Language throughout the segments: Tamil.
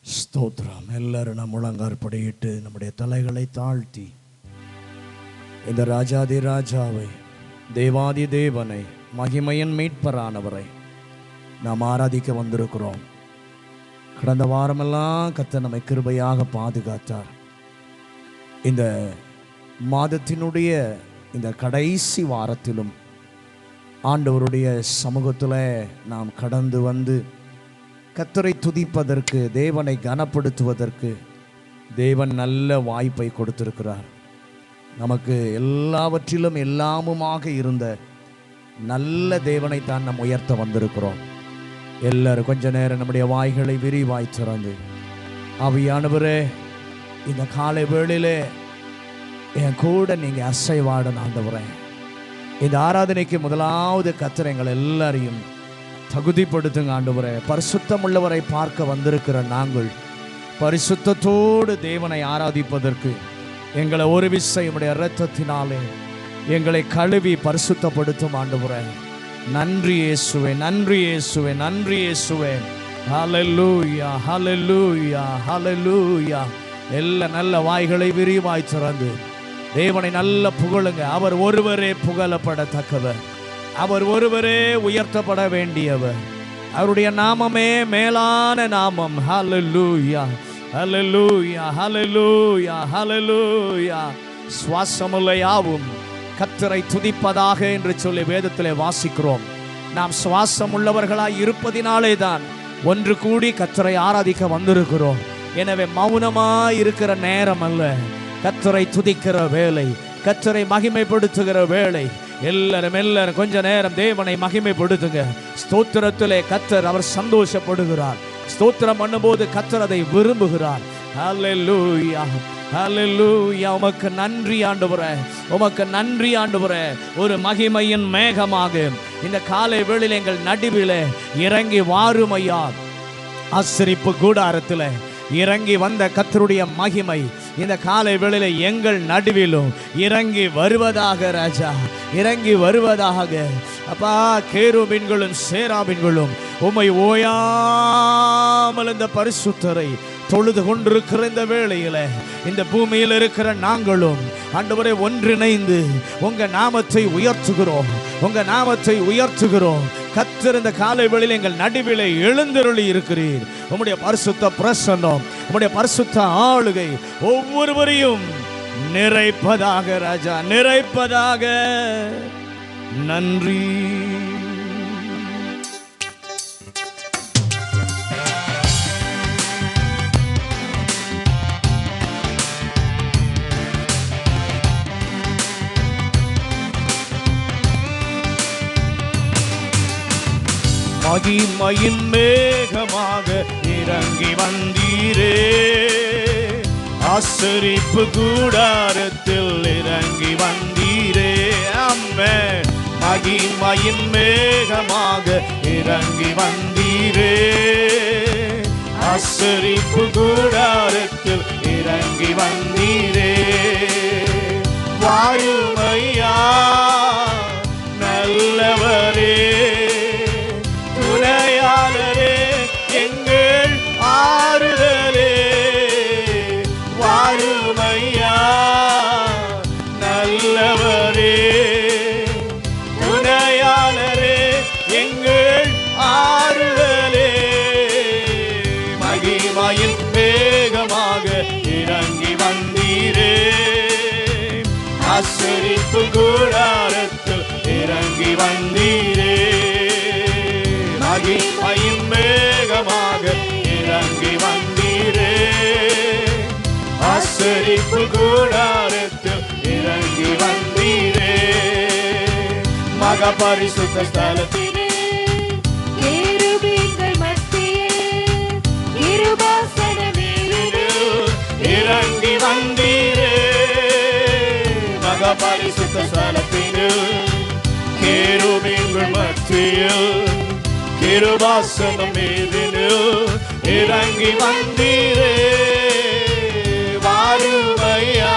ஸ்தோத்திரம். எல்லாரும் நம் முழங்காற்படியிட்டு நம்முடைய தலைகளை தாழ்த்தி இந்த ராஜாதி ராஜாவை, தேவாதி தேவனை, மகிமையின் மீட்பரானவரை நாம் ஆராதிக்க வந்திருக்கிறோம். கடந்த வாரமெல்லாம் கர்த்தர் நம்மை கிருபையாக பாதுகாத்தார். இந்த மாதத்தினுடைய இந்த கடைசி வாரத்திலும் ஆண்டவருடைய சமூகத்தில் நாம் கடந்து வந்து கர்த்தரை துதிப்பதற்கு, தேவனை கனப்படுத்துவதற்கு தேவன் நல்ல வாய்ப்பை கொடுத்திருக்கிறார். நமக்கு எல்லாவற்றிலும் எல்லாமுமாக இருந்த நல்ல தேவனை தான் நாம் உயர்த்த வந்திருக்கிறோம். எல்லாரும் கொஞ்ச நேரம் நம்முடைய வாய்களை விரிவாய் திறந்து, ஆவியானவரே, இந்த காலை வேளையிலே என் கூட நீங்கள் அசைவாடணும் ஆண்டவரே. இந்த ஆராதனைக்கு முதலாவது கர்த்தர் எங்கள் எல்லாரையும் தகுதிப்படுத்துங்க ஆண்டவரே. பரிசுத்தம் உள்ளவரை பார்க்க வந்திருக்கிற நாங்கள் பரிசுத்தத்தோடு தேவனை ஆராதிப்பதற்கு எங்களை ஒரு விசை உம்முடைய இரத்தத்தினாலே எங்களை கழுவி பரிசுத்தப்படுத்தும் ஆண்டவரே. நன்றி இயேசுவே, நன்றி இயேசுவே, நன்றி இயேசுவே. ஹல்லேலூயா, ஹல்லேலூயா, ஹல்லேலூயா. எல்லா நல்ல வாய்களை விரிவாய் திறந்து தேவனை நல்ல புகழுங்க. அவர் ஒருவரே புகழப்படத்தக்கவர், அவர் ஒருவரே உயர்த்தப்பட வேண்டியவர். அவருடைய நாமமே மேலான நாமம். ஹல்லேலூயா, ஹல்லேலூயா, ஹல்லேலூயா, ஹல்லேலூயா. சுவாசமுள்ள யாவும் கர்த்தரை துதிப்பதாக என்று சொல்லி வேதத்திலே வாசிக்கிறோம். நாம் சுவாசம் உள்ளவர்களாய் இருப்பதினாலே தான் ஒன்று கூடி கர்த்தரை ஆராதிக்க வந்திருக்கிறோம். எனவே மௌனமாய் இருக்கிற நேரம் அல்ல, கர்த்தரை துதிக்கிற வேளை, கர்த்தரை மகிமைப்படுத்துகிற வேளை. எல்லாரும் கொஞ்ச நேரம் தேவனை மகிமைப்படுத்துங்க. ஸ்தோத்திரத்திலே கர்த்தர் அவர் சந்தோஷப்படுகிறார். ஸ்தோத்திரம் பண்ணும்போது கர்த்தர் அதை விரும்புகிறார். ஹல்லேலூயா, ஹல்லேலூயா. உமக்கு நன்றி ஆண்டவரே, உமக்கு நன்றி ஆண்டவரே. ஒரு மகிமையின் மேகமாக இந்த காலை வேளையிலே எங்கள் நடுவிலே இறங்கி வாரும் ஐயா. ஆசரிப்பு கூடாரத்தில் இறங்கி வந்த கர்த்தருடைய மகிமை இந்த காலை வேளையில எங்கள் நடுவிலும் இறங்கி வருவதாக ராஜா, இறங்கி வருவதாக. அப்பா, கேருபீன்களும் சேராபீன்களும் உம்மை ஓயாமல் இந்த பரிசுத்தரை தொழுது கொண்டிருக்கிற இந்த வேளையில இந்த பூமியில் இருக்கிற நாங்களும் ஆண்டவரே ஒன்றிணைந்து உங்க நாமத்தை உயர்த்துகிறோம், உங்க நாமத்தை உயர்த்துகிறோம். கர்த்தர் இந்த காலை வேளையில எங்கள் நடுவிலே எழுந்தருளி இருக்கிறீர். உம்முடைய பரிசுத்த பிரசன்னம், உம்முடைய பரிசுத்த ஆளுகை ஒவ்வொருவரையும் நிறைப்பதாக ராஜா, நிறைப்பதாக. நன்றி. மகிமையின் மேகமாக இறங்கி வந்தீரே, ஆசரிப்பு கூடாரத்தில் இறங்கி வந்தீரே. ஆமென். மகிமையின் மேகமாக இறங்கி வந்தீரே, ஆசரிப்பு கூடாரத்தில் இறங்கி வந்தீரே. வாருமையா நல்லவரே, துணையாளரே, எங்கள் ஆறுதலே. வாருமையா நல்லவரே, துணையாளரே, எங்கள் ஆறுதலே. மகிமையின் வேகமாக இறங்கி வந்தீரே, ஆசரிப்பு கூடாரத்தில் இறங்கி வந்தீரே. மகிமையின் மேகமாக இறங்கி வந்தீரே, ஆசரிப்பு கூடாரத்தில் இறங்கி வந்தீரே. மகா பரிசுத்த ஸ்தலத்திலே கேருபீன்கள் மத்தியில் கிருபாசனமேலிலே இறங்கி வந்தீரே. மகா பரிசுத்த ஸ்தலத்திலே கேருபீன்கள் மத்தியில் கிருபாசனம் மீதினில் இறங்கி வந்தீரே. வாருமையா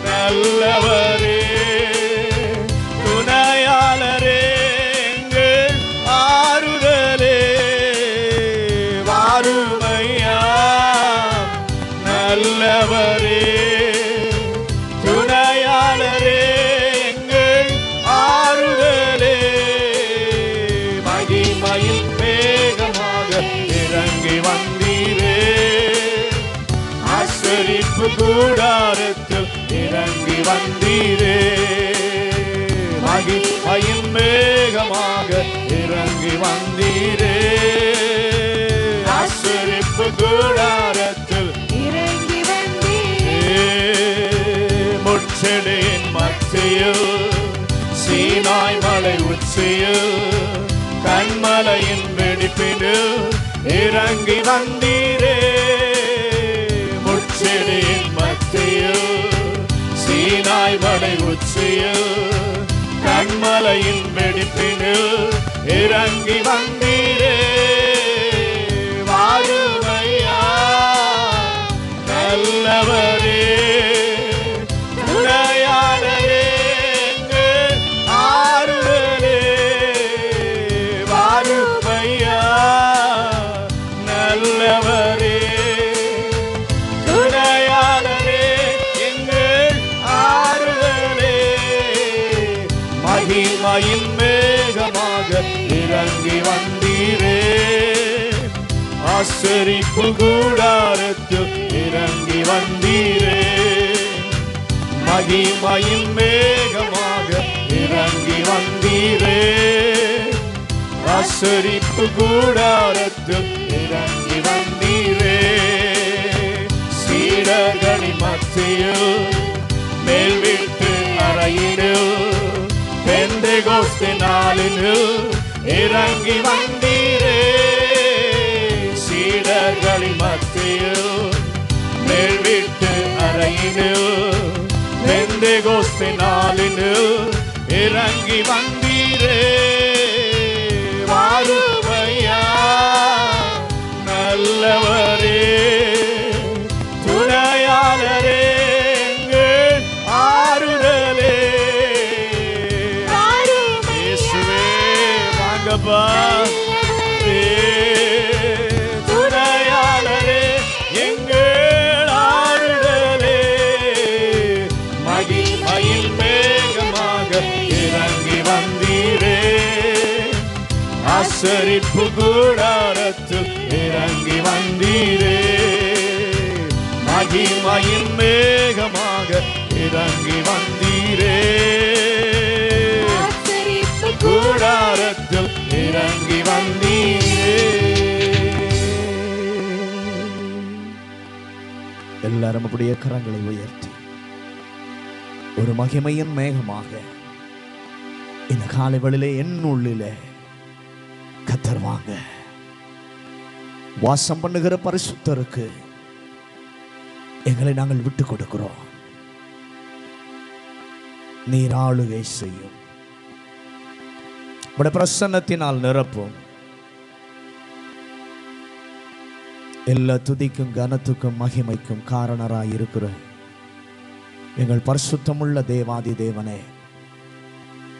நல்லவரே, துணையாளரே, எங்கள் ஆறுதலே. வாருமையா நல்லவரே துணையாளரே எங்கள் ஆறுதலே மகிமையில் வேகமாக இறங்கி வந்தீரே ஆசரிப்பு கூடாரத்தில் இறங்கி வந்தீரே மகிமையில் வேகமாக இறங்கி வந்தீரே ஆசரிப்பு கூடாரத்தில் இறங்கி வந்தீரே முட்செடியின் மத்தியில் சீனாய் மலை உச்சியில் கண்மலையின் வெடிப்பினில் இறங்கி வந்தீரே முட்செடியின் மத்தியில் சீனாய் மலை உச்சியில் கண்மலையின் வெடிப்பினில் இறங்கி வந்தீரே வாருமையா நல்லவரே துணையாளரே எங்கள் ஆறுதலே வாருமையா நல்லவரே துணையாளரே எங்கள் ஆறுதலே மகிமையின் மேகமாக இறங்கி வந்தீரே ஆசரிப்பு கூடாரத்தில் இறங்கி வந்தீரே மகிமையின் மேகமாக இறங்கி வந்தீரே ஆசரிப்பு கூடாரத்தில் இறங்கி வந்தீரே சீடர்களின் மத்தியில் மேல் வீட்டு அறையினில் பெந்தெகோஸ்தே நாளினில் இறங்கி வந்தீரே சீடர்களின் மத்தியில் மேல் வீட்டு அறையினில் பெந்தெகோஸ்தே நாளினில் இறங்கி வந்தீரே வாருமையா நல்லவரே துணையாளரே எங்கள் ஆறுதலே இயேசுவே வாங்கப்பா துணையாளரே எங்கள் ஆறுதலே மகிமையில் மேகமாக இறங்கி வந்தீரே ஆசரிப்பு கூடாரத்தில் இறங்கி வந்தீரே மகிமையில் மேகமாக இறங்கி வந்தீரே கூடாரத்தில் இறங்கி வந்தீரே எல்லாரும் அப்படியே கரங்களை உயர்த்தி ஒரு மகிமையின் மேகமாக இந்த காலை வேளையிலே என் உள்ளிலே கர்த்தர் வாங்க வாசம் பண்ணுகிற பரிசுத்தருக்கு எங்களை நாங்கள் விட்டு கொடுக்கிறோம் நீர் ஆளுகை செய்யும் உடைய பிரசன்னத்தினால் நிரப்பும் எல்லா துதிக்கும் கனத்துக்கும் மகிமைக்கும் காரணராய் இருக்கிற எங்கள் பரிசுத்தமுள்ள தேவாதி தேவனே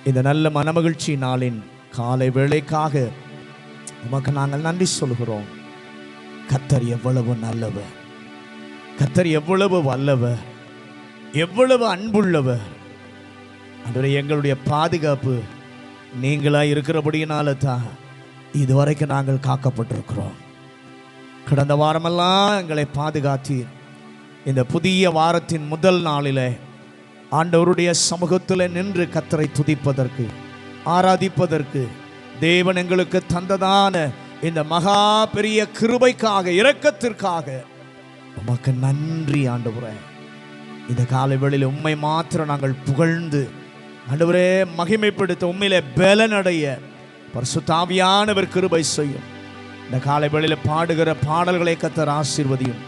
இந்த நல்ல மனமகிழ்ச்சி நாளின் காலை வேளைக்காக உமக்கு நாங்கள் நன்றி சொல்கிறோம் கர்த்தர் எவ்வளவு நல்லவர் கர்த்தர் எவ்வளவு வல்லவர் எவ்வளவு அன்புள்ளவர் அன்றைய எங்களுடைய பாதுகாப்பு நீங்களாக இருக்கிறபடியினால தான் இதுவரைக்கும் நாங்கள் காக்கப்பட்டிருக்கிறோம் கடந்த வாரமெல்லாம் எங்களை பாதுகாத்தீர் இந்த புதிய வாரத்தின் முதல் நாளிலே ஆண்டவருடைய சமூகத்தில் நின்று கர்த்தரை துதிப்பதற்கு ஆராதிப்பதற்கு தேவன் எங்களுக்கு தந்ததான இந்த மகா பெரிய கிருபைக்காக இரக்கத்திற்காக உமக்கு நன்றி ஆண்டவரே இந்த காலை வேளையில் உம்மை மாத்திரம் நாங்கள் புகழ்ந்து ஆண்டவரே மகிமைப்படுத்த உண்மையிலே பலனடைய பரிசுத்த ஆவியானவர் கிருபை செய்யும் இந்த காலை வேளையில் பாடுகிற பாடல்களை கர்த்தர் ஆசீர்வதியும்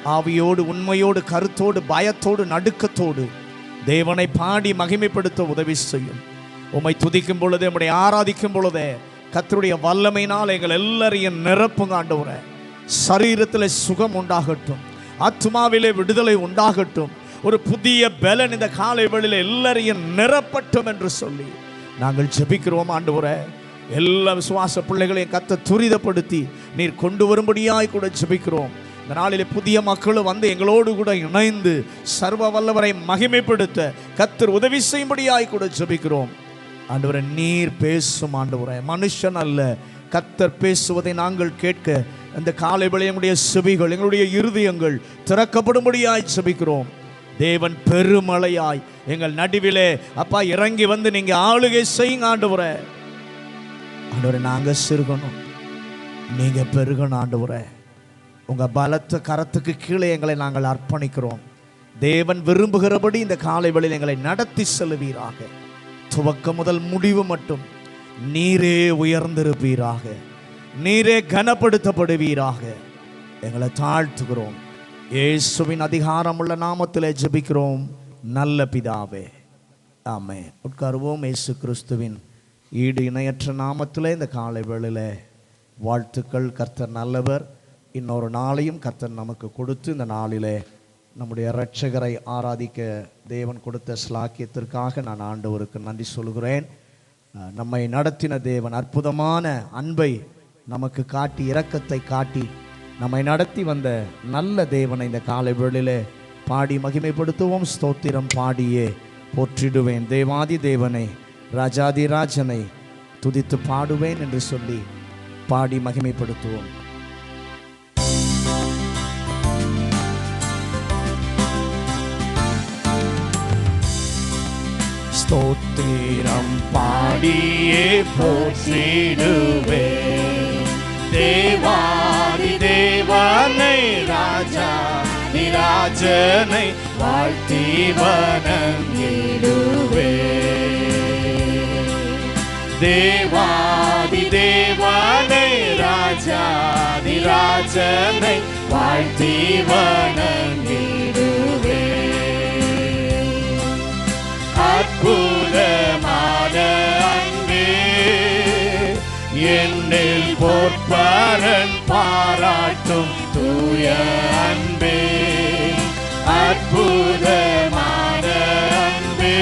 ஆவியோடு உண்மையோடு கருத்தோடு பயத்தோடு நடுக்கத்தோடு தேவனை பாடி மகிமைப்படுத்த உதவி செய்யும் உம்மை துதிக்கும் பொழுதே உம்மை ஆராதிக்கும் பொழுதே கர்த்தருடைய வல்லமையினால் எங்கள் எல்லாரையும் நிரப்புங்க ஆண்டவரே சரீரத்தில் சுகம் உண்டாகட்டும் ஆத்துமாவிலே விடுதலை உண்டாகட்டும் ஒரு புதிய பலன் இந்த காலை வேளையில் எல்லாரையும் நிரப்பட்டும் என்று சொல்லி நாங்கள் ஜெபிக்கிறோம் ஆண்டவரே எல்லா விசுவாச பிள்ளைகளையும் கர்த்தர் துரிதப்படுத்தி நீர் கொண்டு வரும்படியாய் கூட ஜெபிக்கிறோம். இந்த நாளிலே புதிய மக்களும் வந்து எங்களோடு கூட இணைந்து சர்வ வல்லவரை மகிமைப்படுத்த கர்த்தர் உதவி செய்யும்படியாய் கூட ஜெபிக்கிறோம். ஆண்டவரே, நீர் பேசும் ஆண்டவரே, மனுஷன் அல்ல, கர்த்தர் பேசுவதை நாங்கள் கேட்க அந்த காலை வேளை எங்களுடைய செவிகள், எங்களுடைய இருதயங்கள் திறக்கப்படும்படியாய் ஜெபிக்கிறோம். தேவன் பெருமழையாய் எங்கள் நடுவிலே அப்பா இறங்கி வந்து நீங்க ஆளுகை செய்யுங்க ஆண்டவரே. ஆண்டவரே, நாங்க சிறுகணும், நீங்க பெருகணும் ஆண்டவரே. உங்க பலத்த கரத்துக்கு கீழே எங்களை நாங்கள் அர்ப்பணிக்கிறோம். தேவன் விரும்புகிறபடி இந்த காலை வேளையில் எங்களை நடத்தி செல்வீராக. துவக்கம் முதல் முடிவு மட்டும் நீரே உயர்ந்திருப்பீராக, நீரே கனப்படுத்தப்படுவீராக. எங்களை தாழ்த்துகிறோம். இயேசுவின் அதிகாரமுள்ள நாமத்திலே ஜெபிக்கிறோம் நல்ல பிதாவே, ஆமென். உட்காருவோம். இயேசு கிறிஸ்துவின் ஈடு இணையற்ற நாமத்திலே இந்த காலை வேளையில வாழ்த்துக்கள். கர்த்தர் நல்லவர். இன்னொரு நாளையும் கர்த்தர் நமக்கு கொடுத்து இந்த நாளிலே நம்முடைய இரட்சகரை ஆராதிக்க தேவன் கொடுத்த ஸ்லாக்கியத்திற்காக நான் ஆண்டவருக்கு நன்றி சொல்கிறேன். நம்மை நடத்தின தேவன் அற்புதமான அன்பை நமக்கு காட்டி, இரக்கத்தை காட்டி நம்மை நடத்தி வந்த நல்ல தேவனை இந்த காலை வேளையிலே பாடி மகிமைப்படுத்துவோம். ஸ்தோத்திரம் பாடியே போற்றிடுவேன் தேவாதி தேவனை, ராஜாதி ராஜனை துதித்து பாடுவேன் என்று சொல்லி பாடி மகிமைப்படுத்துவோம். ஸ்தோத்திரம் பாடியே போற்றிடுவேன் தேவாதி தேவனை, ராஜாதி ராஜனை வாழ்த்தி வணங்கிடுவேன். தேவாதி தேவனை, ராஜாதி ராஜனை வாழ்த்தி வணங்கிடுவேன். அற்புதமான அன்பே என்னில் போற்பரன் பாராட்டும் தூய அன்பே, அற்புதமான அன்பே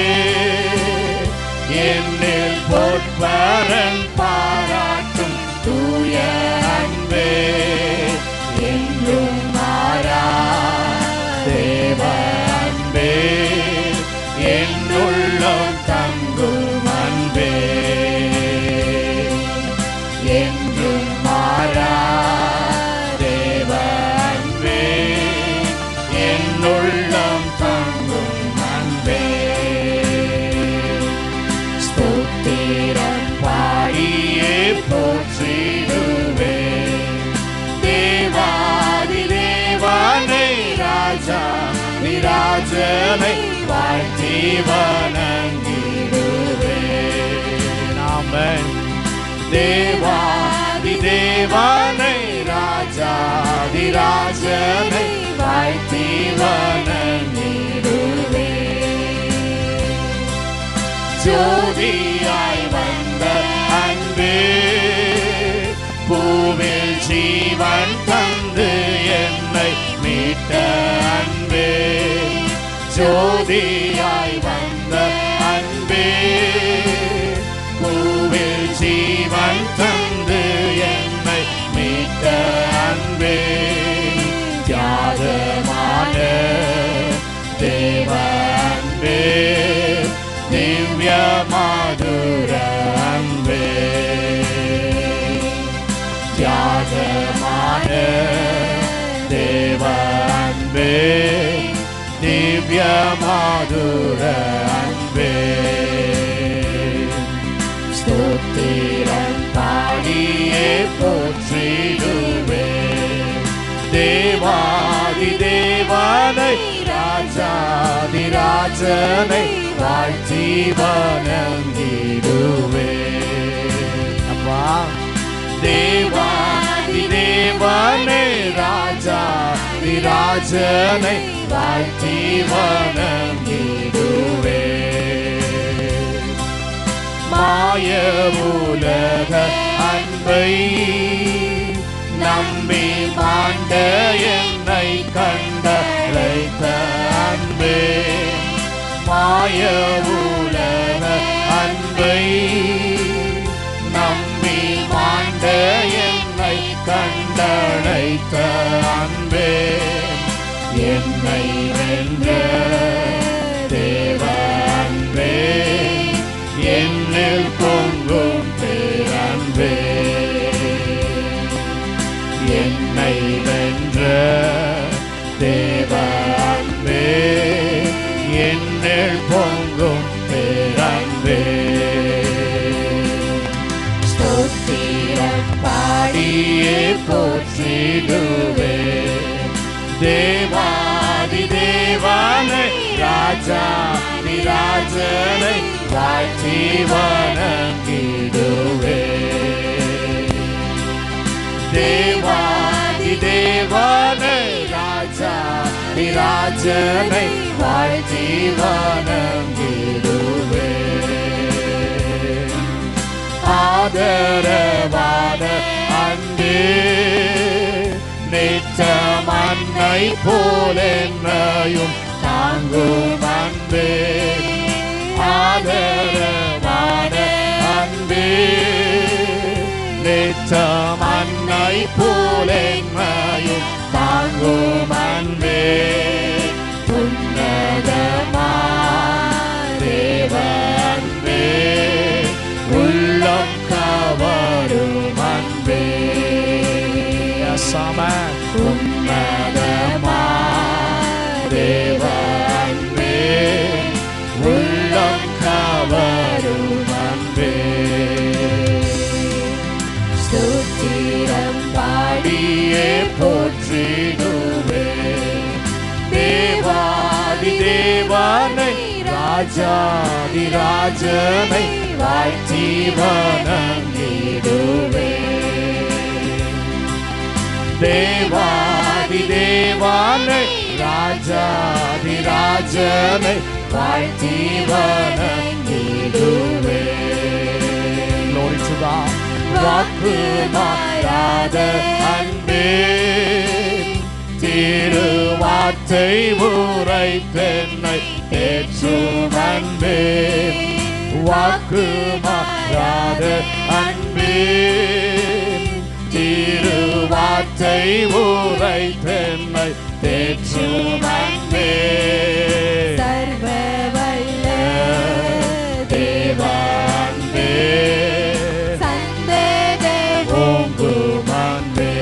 என்னில் போற்பரன் பாராட்டும் தூய அன்பே, என்றும் மாறா தேவ அன்பே, என்னுள்ளம் தங்கும் அன்பே, என்றும் மாறா தேவ அன்பே, என்னுள்ளம் தங்கும் அன்பே. ஸ்தோத்திரம் பாடியே போற்றிடுவேன் தேவாதி தேவனை, ராஜாதி ராஜனை வாழ்த்தி வணங்கிடுவேன். ஆமென். தேவாதி தேவனை, ராஜாதி ராஜனை வாழ்த்தி வணங்கிடுவேன். ஜோதியாய் வந்த அன்பே, பூவில் ஜீவன் தந்து என்னை மீட்ட அன்பே, ஜோதியாய் வந்த அன்பே, பூவில் ஜீவன் தந்து என்னை மீட்ட அன்பே, தியாகமான தேவ அன்பே, திவ்ய மதுர அன்பே, தியாகமான தேவ அன்பே, திவ்ய மதுர அன்பே. ஸ்தோத்திரம் பாடியே போற்றிடுவேன் தேவாதி தேவனை, ராஜாதி ராஜனை வாழ்த்தி வணங்கிடுவேன். அப்பா, தேவாதி தேவனை, ராஜாதி ராஜனை வாழ்த்தி வணங்கிடுவேன். மாய உலக அன்பை நம்பி மாண்ட என்னை கண்டழைத்த அன்பே, மாய உலக அன்பை நம்பி வைத்த அன்பே, என்னை வென்ற தேவ அன்பே, என்னில் பொங்கும் பேரன்பே, என்னை வென்ற தேவ அன்பே, என்னில் பொங்கும் பேரன்பே. ஸ்தோத்திரம் பாடியே போற்றிடுவே தேவாதி தேவனை, ராஜாதி ராஜனை வாழ்த்தி வணங்கிடுவே. தேவாதி தேவனை, ராஜாதி ராஜனை வாழ்த்தி வணங்கிடுவே. ஆதரவான அன்பே, நித்தம் அன்னை போல என்னையும் தாங்கும் அன்பே. ஆதரவான அன்பே, நித்தம் அன்னை போல என்னையும் தாங்கும் அன்பே. உன்னதமா தேவ அன்பே, உள்ளம் கவரும் அன்பே. உன்னதமா தேவ அன்பே, உள்ளம் கவரும் அன்பே. ஸ்தோத்திரம் பாடியே போற்றிடுவே தேவாதி தேவனை, ராஜாதி ராஜனை வாழ்த்தி வணங்கிடுவே. தேவாதி தேவனை, ராஜாதி ராஜனை வாழ்த்தி வணங்கிடுவே. Glory to God. வாக்கு மாறாத அன்பே, திருவார்த்தை உரைத்தென்னை ஏற்றும் அன்பே. வாக்கு மாறாத அன்பே, திருவார்த்தை உரைத்தென்னை ஏற்றும் அன்பே. சர்வ வல்ல தேவ அன்பே, ஓங்கும் அன்பே.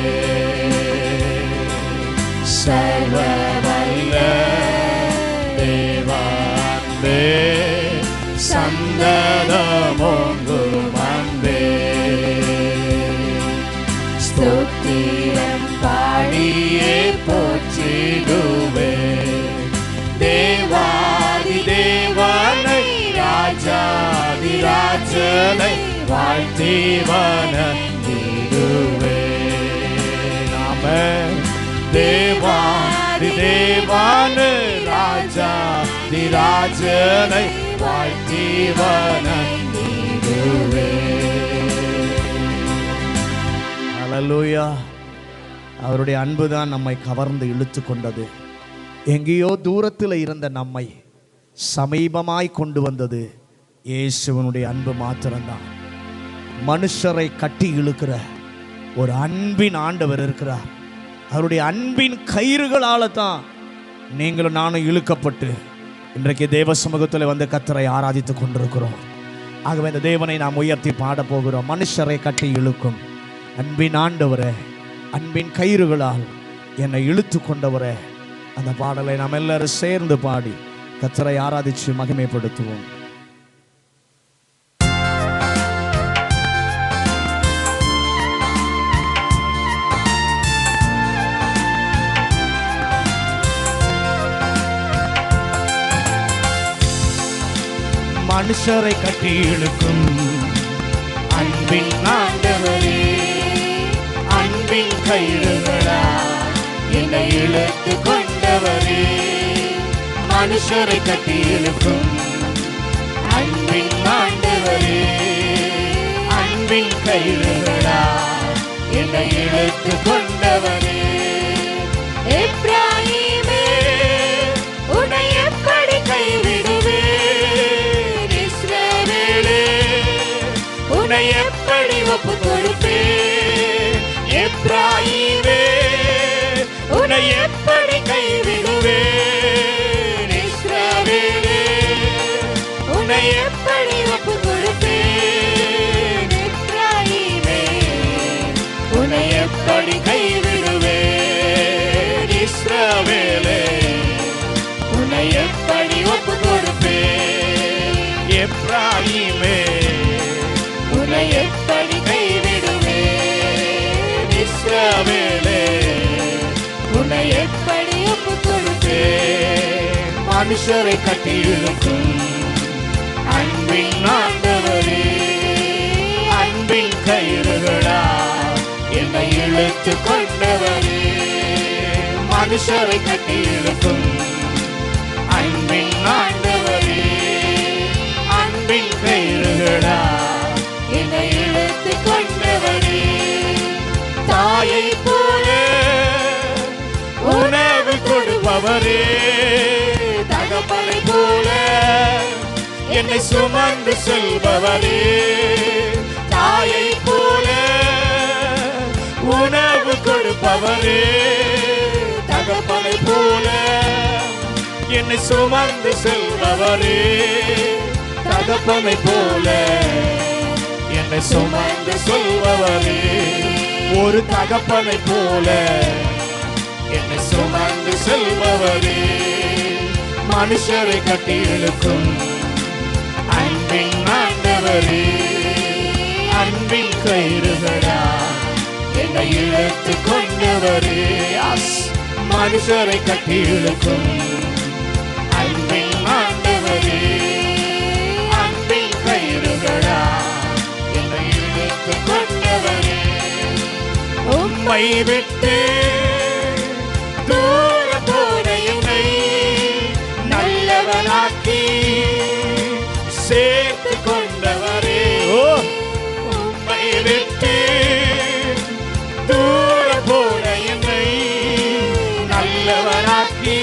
சர்வ வல்ல தேவ அன்பே, சந்ததம் ஓங்கும் அன்பே. ஸ்தோத்திரம் பாடியே போற்றிடுவே தேவாதி தேவனை, ராஜாதி ராஜனை வாழ்த்தி வணங்கிடுவே. நாம தேவாதி தேவனை, ராஜாதி ராஜனை வாழ்த்தி வணங்கிடுவே. ஹல்லேலூயா. அவருடைய அன்புதான் நம்மை கவர்ந்து இழுத்து கொண்டது. எங்கேயோ தூரத்தில் இருந்த நம்மை சமீபமாய் கொண்டு வந்தது இயேசுவனுடைய அன்பு மாத்திரம்தான். மனுஷரை கட்டி இழுக்கிற ஒரு அன்பின் ஆண்டவர் இருக்கிறார். அவருடைய அன்பின் கயிறுகளால் தான் நீங்களும் நானும் இழுக்கப்பட்டு இன்றைக்கு தேவ சமூகத்தில் வந்து கர்த்தரை ஆராதித்து கொண்டிருக்கிறோம். ஆகவே இந்த தேவனை நாம் உயர்த்தி பாட போகிறோம். மனுஷரை கட்டி இழுக்கும் அன்பின் ஆண்டவரே, அன்பின் கயிறுகளால் என்னை இழுத்து கொண்டவரே. அந்த பாடலை நாம் எல்லாரும் சேர்ந்து பாடி கர்த்தரை ஆராதித்து மகிமைப்படுத்துவோம். மனுஷரை கட்டி இழுக்கும் அன்பின் ஆண்டவரே, அன்பின் கயிறுகளா என்னை இழுத்து கொண்டவரே. மனுஷரை கட்டி இழுக்கும் அன்பின் ஆண்டவரே, அன்பின் கயிறுகளா என்னை இழுத்து கொண்டவரே. எப்ராயிமே உன்னை எப்படி கைவிடுவேன், இஸ்ரவேலே உன்னை எப்படி ஒப்புக் கொடுப்பேன். எப்ராயிமே உன்னை எப்படி கைவிடுவேன் இஸ்ரவேலே உன்னை எப்படி ஒப்புக் கொடுப்பேன் மனுஷரை கட்டி இழுக்கும் அன்பின் ஆண்டவரே அன்பின் கயிறுகளா என்னை இழுத்து கொண்டவரே மனுஷரை கட்டி இழுக்கும் அன்பின் ஆண்டவரே அன்பின் கயிறுகளா என்னை இழுத்து கொண்டவரே தாயை போல உணவு கொடுப்பவரே தகப்பனை போல என்னை சுமந்து செல்பவரே தாயை போல உணவு கொடுப்பவரே தகப்பனை போல என்னை சுமந்து செல்பவரே தகப்பனை போல என்னை சுமந்து செல்பவரே ஒரு தகப்பனை போல என்னை சுமந்து செல்பவரே மனுஷரை கட்டி இழுக்கும் அன்பின் ஆண்டவரே அன்பின் கயிறுகளா என்னை இழுத்து கொண்டவரே மனுஷரை கட்டி இழுக்கும் அன்பின் ஆண்டவரே அன்பின் கயிறுகளா என்னை இழுத்து கொண்டவரே உம்மை விட்டு தூர போன என்னை நல்லவனாக்கி சேர்த்து கொண்டவரே உம்மை விட்டு தூர போன என்னை நல்லவனாக்கி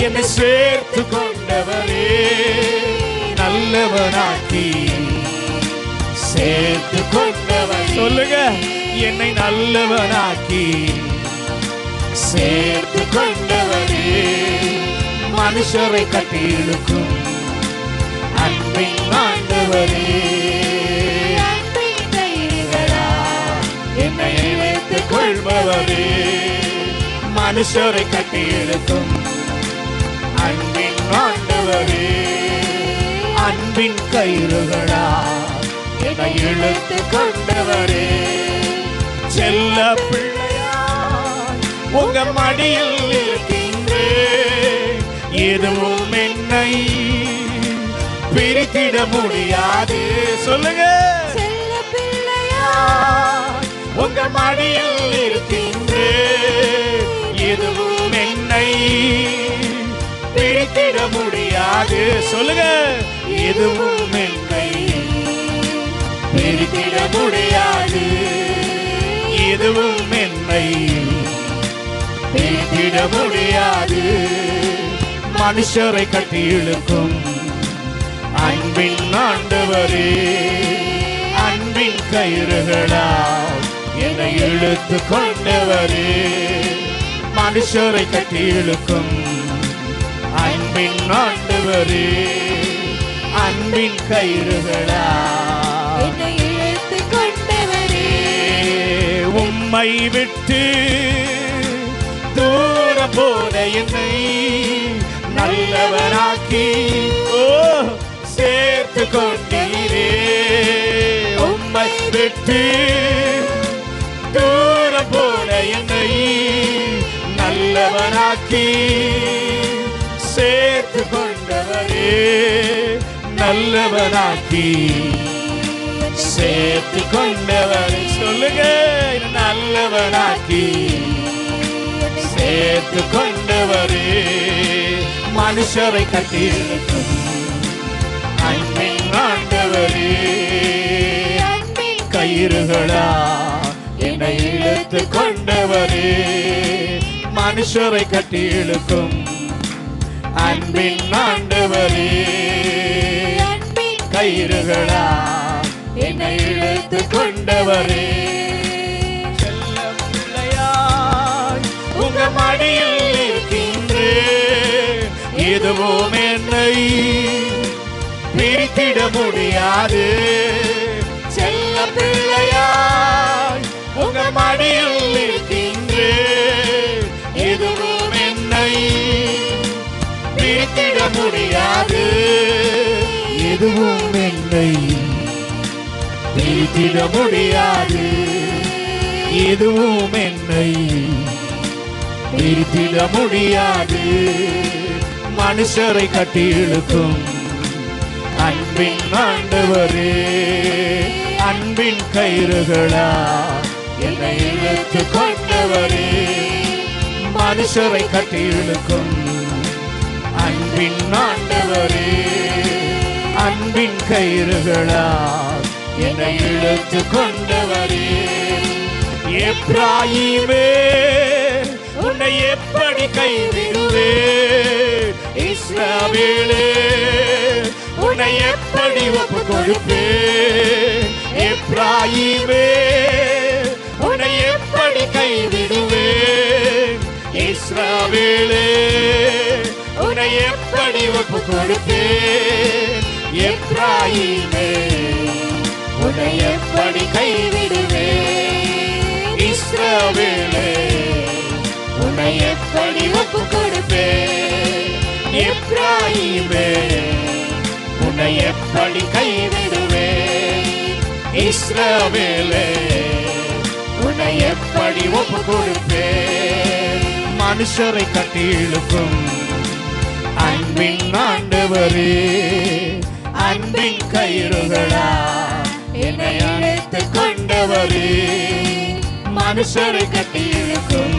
என்னை சேர்த்து கொண்டவரே நல்லவனாக்கி சேர்த்து கொண்டவர் சொல்லுங்க என்னை நல்லவனாக்கி சேர்த்து கொண்டவரே மனுஷரை கட்டி இழுக்கும் அன்பின் ஆண்டவரே அன்பின் கயிறுகளா என்னை இழுத்துக் கொள்பவரே மனுஷரை கட்டி இழுக்கும் அன்பின் ஆண்டவரே அன்பின் கயிறுகளா என்னை இழுத்துக் கொண்டவரே செல்ல பிள்ளையாய் உங்க மடியில் இருக்கின்றேன் எதுவும் என்னை பிரித்திட முடியாது சொல்லுங்க செல்ல பிள்ளையா உங்க மடியில் இருக்கின்றேன் எதுவும் என்னை பிரித்திட முடியாது சொல்லுங்க எதுவும் என்னை பிரித்திட முடியாது எதுவும் என்னை பிரித்திட முடியாது மனுஷரை கட்டி இழுக்கும் அன்பின் ஆண்டவரே அன்பின் கயிறுகளா என்னை இழுத்து கொண்டவரே மனுஷரை கட்டி இழுக்கும் அன்பின் ஆண்டவரே அன்பின் கயிறுகளா என்னை இழுத்து கொண்டவரே உம்மை விட்டு தூர போன என்னை நல்லவனாக்கி சேர்த்து கொண்டீரே உம்மை விட்டு தூர போன என்னை நல்லவனாக்கி சேர்த்து கொண்டவரே நல்லவனாக்கி சேர்த்து கொண்டவரை சொல்லுங்க நல்லவனாக்கி சேர்த்து கொண்டவரே மனுஷரை கட்டி இழுக்கும் அன்பின் ஆண்டவரே அன்பின் கயிறுகளா என்னை இழுத்து கொண்டவரே மனுஷரை கட்டி இழுக்கும் அன்பின் ஆண்டவரே அன்பின் கயிறுகளா என்னை இழுத்து கொண்டவரே செல்ல பிள்ளையாய் உங்க மடியில் இருக்கின்றேன் எதுவும் என்னை பிரித்திட முடியாது செல்ல பிள்ளையாய் உங்க மடியில் இருக்கின்றேன் எதுவும் என்னை பிரித்திட முடியாது எதுவும் என்னை பிரித்திட முடியாது, எதுவும் என்னை பிரித்திட முடியாது. மனுஷரை கட்டி இழுக்கும் அன்பின் ஆண்டவரே, அன்பின் கயிறுகளா என்னை இழுத்து கொண்டவரே. மனுஷரை கட்டி இழுக்கும் அன்பின் ஆண்டவரே, அன்பின் கயிறுகளா என்னை இழுத்து கொண்டவரே. எப்ராயிமே உன்னை எப்படி கைவிடுவேன், இஸ்ரவேலே உன்னை எப்படி ஒப்பு கொடுப்பேன். எப்ராயிமே உன்னை எப்படி கைவிடுவேன், இஸ்ரவேலே உன்னை எப்படி ஒப்பு கொடுப்பேன். எப்ராயிமே உன்னை எப்படி கைவிடுவேன், இஸ்ரவேலே உன்னை எப்படி ஒப்பு கொடுப்பேன். எப்ராயிமே உன்னை எப்படி கைவிடுவேன், இஸ்ரவேலே உன்னை எப்படி ஒப்பு கொடுப்பேன். மனுஷரை கட்டி இழுக்கும் அன்பின் ஆண்டவரே, அன்பின் கயிறுகளா என்னை அழைத்து கொண்டவரே. மனுஷரை கட்டி இழுக்கும்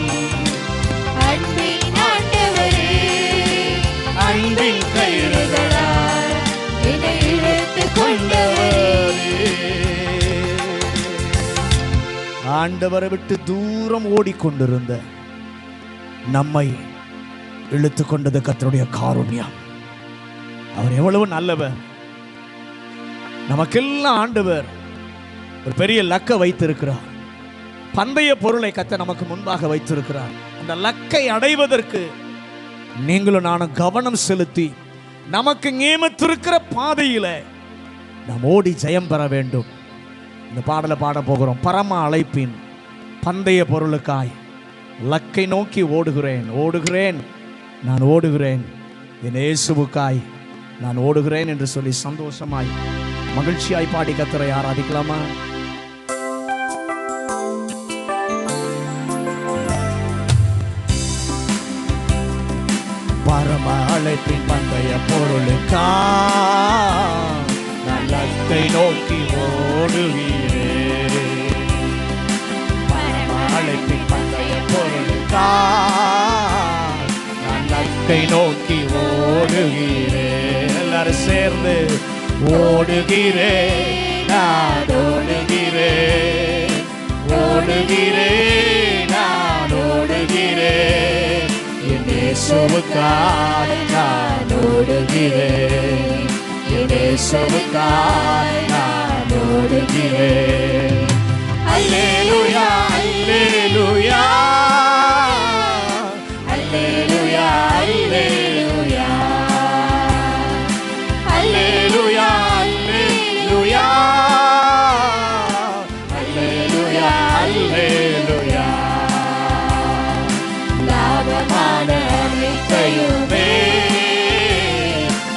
அன்பின் ஆண்டவரே, அன்பின் கயிறுகளா என்னை இழுத்து கொண்டவரே. ஆண்டவரை விட்டு தூரம் ஓடிக்கொண்டிருந்த நம்மை இழுத்து கொண்டது கர்த்தருடைய காருண்யம். அவர் எவ்வளவு நல்லவர். நமக்கெல்லாம் ஆண்டவர் ஒரு பெரிய லக்க வைத்திருக்கிறார். பந்தய பொருளை கர்த்தர் நமக்கு முன்பாக வைத்திருக்கிறார். அந்த லக்கை அடைவதற்கு நீங்களும் நானும் கவனம் செலுத்தி நமக்கு நியமித்திருக்கிற பாதையில நாம் ஓடி ஜெயம் பெற வேண்டும். இந்த பாடலை பாட போகிறோம். பரம அழைப்பின் பந்தய பொருளுக்காய் லக்கை நோக்கி ஓடுகிறேன், ஓடுகிறேன், நான் ஓடுகிறேன், என் இயேசுவுக்காய் நான் ஓடுகிறேன் என்று சொல்லி சந்தோஷமாய் மகிழ்ச்சியாய் பாடி கர்த்தரை ஆராதிக்கலாமா? பரம அழைப்பின் பந்தய பொருளுக்காய் நான் லக்கை நோக்கி ஓடுகிறேன். பரம அழைப்பின் பந்தய பொருளுக்காய் நான் லக்கை நோக்கி ஓடுகிறேன். எல்லாரும் சேர்ந்து ஓடுகிறேன், நான் ஓடுகிறேன், ஓடுகிறேன், நான் ஓடுகிறேன், என் இயேசுவுக்காய் நான் ஓடுகிறேன், என் இயேசுவுக்காய் நான் ஓடுகிறேன். அல்லேலூயா, அல்லேலூயா, அல்லேலூயா, அல்லேலூயா, அல்லேலூயா, அல்லேலூயா, அல்லேலூயா. லாபமான அனைத்தையுமே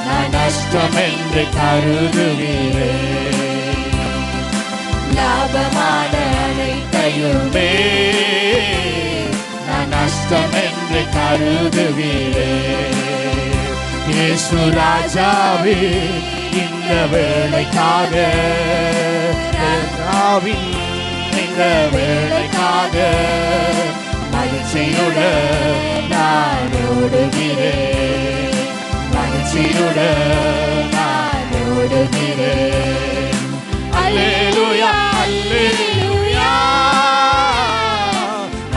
நான் நஷ்டம் என்று கருதுகிறேன். லாபமான அனைத்தையுமே நான் நஷ்டம் என்று கருதுகிறேன். இயேசு ராஜாவே இந்த வேளைக்காக, ராவின் இந்த வேளைக்காக மகிழ்ச்சியுடன் நான் ஓடுகிறேன், மகிழ்ச்சியுடன் நான் ஓடுகிறேன். அல்லேலூயா, அல்லேலூயா,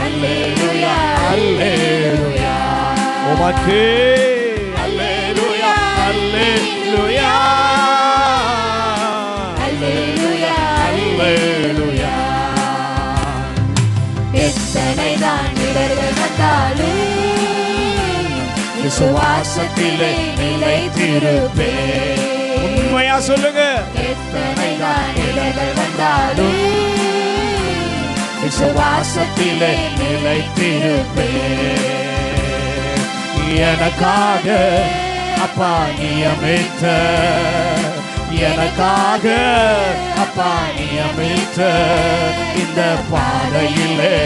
அல்லேலூயா, அல்லேலூயா. உமக்கு அல்லேலூயா, அல்லேலூயா, அல்லேலூயா, அல்லேலூயா. எத்தனைதான் இடர்கள் வந்தாலும் விசுவாசத்திலே நிலைத்திருப்பேன். உண்மையா சொல்லுங்க. எத்தனைதான் இடர்கள் வந்தாலும் விசுவாசத்திலே நிலைத்திருப்பேன். எனக்காக அப்பா நியமித்த எனக்காக அப்பா நியமித்த இந்த பாதையிலே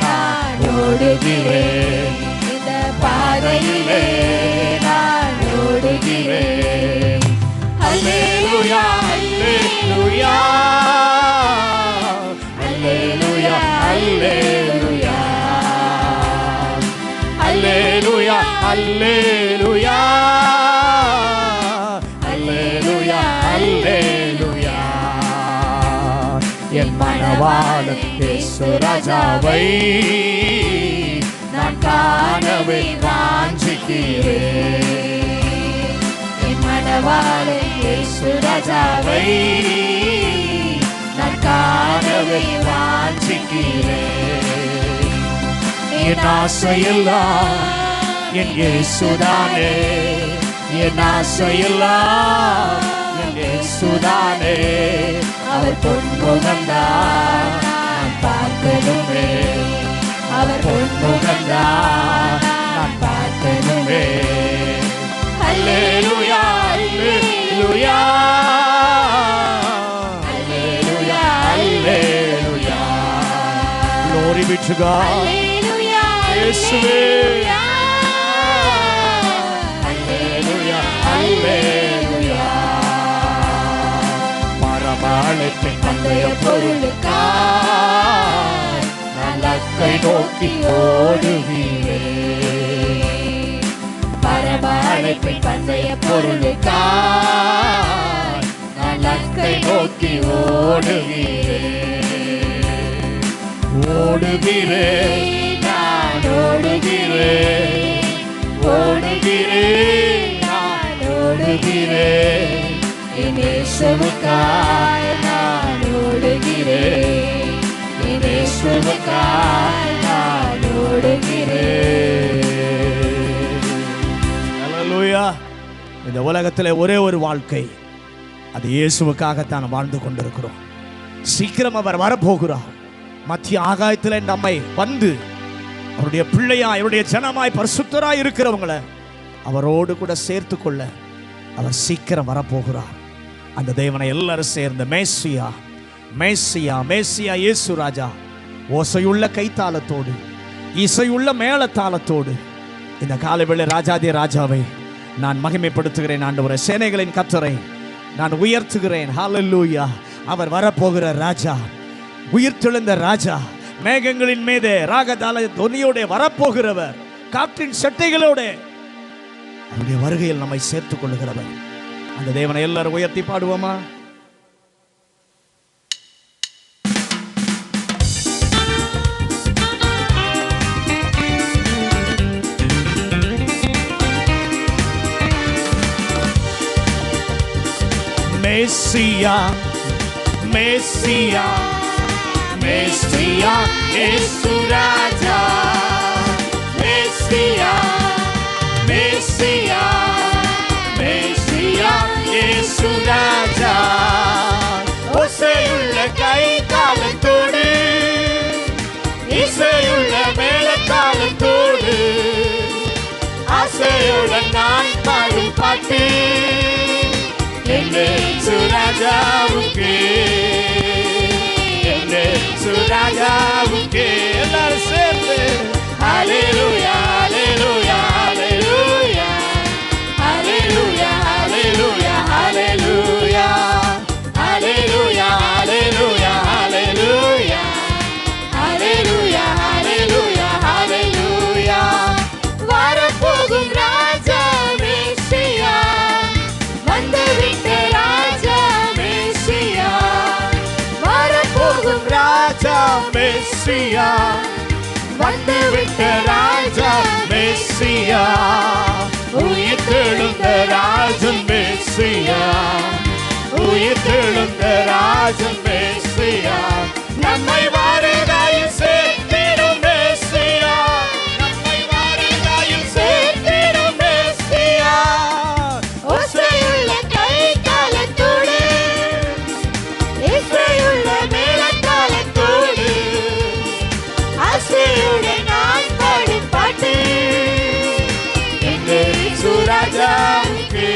நான் ஓடுகிறேன், இந்த பாதையிலே நான் ஓடுகிறேன். அல்லேலூயா அல்லேலூயா அல்லேலூயா அல்லேலூயா அல்லேலூயா அல்லேலூயா அல்லேலூயா அல்லேலூயா. என் மனவாளன் இயேசு ராஜாவை நான் காணவே வாஞ்சிக்கிறேன். என் மனவாளன் இயேசு ராஜாவை நான் காணவே வாஞ்சிக்கிறேன். என் ஆசையெல்லாம் என் இயேசுதானே, என் ஆசையெல்லாம் என் இயேசுதானே. அவர் பொன்முகம்தான் நான் பார்க்கணுமே, அவர் பொன்முகம்தான் நான் பார்க்கணுமே. அல்லேலூயா அல்லேலூயா அல்லேலூயா அல்லேலூயா. Glory be to God. அல்லேலூயா இயேசுவே. அல்லேலூயா அல்லேலூயா. பரமழைப்பின் பந்தய பொருளுக்காய் நான் லக்கை நோக்கி ஓடுகிறேன். பரமழைப்பின் பந்தய பொருளுக்காய் நான் லக்கை நோக்கி ஓடுகிறேன். ஓடுகிறேன் நான் ஓடுகிறேன், ஓடுகிறேன் நான் ஓடுகிறேன். என் இயேசுவுக்காய் நான் ஓடுகிறேன், என் இயேசுவுக்காய் நான் ஓடுகிறேன். அல்லேலூயா. இந்த உலகத்தில் ஒரே ஒரு வாழ்க்கை, அது இயேசுவுக்காகத்தான் வாழ்ந்து கொண்டிருக்கிறோம். சீக்கிரம் அவர் வரப்போகிறார். மத்திய ஆகாயத்தில் நம்மை வந்து அவருடைய பிள்ளையாய் அவருடைய ஜனமாய் பரிசுத்தராய் இருக்கிறவங்களை அவரோடு கூட சேர்த்து கொள்ள அவர் சீக்கிரம் வரப்போகிறார். அந்த தேவனை எல்லாரும் சேர்ந்த மேசியா மேசியா மேசியா இயேசு ராஜா ஓசையுள்ள கைத்தாளத்தோடு இசையுள்ள மேளத்தாளத்தோடு இந்த காலைவேளை ராஜாதி ராஜாவை நான் மகிமைப்படுத்துகிறேன். ஆண்டவரே, சேனைகளின் கர்த்தரை நான் உயர்த்துகிறேன். ஹல்லேலூயா. அவர் வரப்போகிற ராஜா, உயிர்த்தெழுந்த ராஜா, மேகங்களின் மீதே ராகதாள தொனியோட வரப்போகிறவர், காற்றின் சட்டைகளோட அவருடைய வருகையில் நம்மை சேர்த்துக் கொள்ளுகிறவர். அந்த தேவனை எல்லாரும் உயர்த்தி பாடுவோமா? மேசியா மேசியா மேசியா இயேசு ராஜா, மேசியா மேசியா மேசியா இயேசு ராஜா. ஓசையுள்ள கைத்தாளத்தோடு இசையுள்ள மேளத்தாளத்தோடு ஆசையுடன் நான் பாடும் பாட்டு இயேசு ராஜாவுக்கு, இயேசு ராஜாவுக்கு. எல்லாரும் சேர்ந்து ஹல்லேலூயா ஹல்லேலூயா ஹல்லேலூயா ஹல்லேலூயா ஹல்லேலூயா ஹல்லேலூயா ஹல்லேலூயா ஹல்லேலூயா ஹல்லேலூயா ஹல்லேலூயா ஹல்லேலூயா ஹல்லேலூயா. வரப்போகும் ராஜா மேசியா, வந்துவிட்ட ராஜா மேசியா, வரப்போகும் ராஜா மேசியா, வந்துவிட்ட ராஜா மேசியா, உயிர்த்தெழுந்த ராஜன் மேசியா, உயிர்த்தெழுந்த ராஜன் மேசியா, நம்மை வருகையில் சேர்த்திடும் மேசியா, நம்மை வருகையில் சேர்த்திடும் மேசியா. ஓசையுள்ள கைத்தாளத்தோடு இசையுள்ள மேளத்தாளத்தோடு ஆசையுடன் நான் பாடும் பாட்டு இயேசு ராஜாவுக்கு,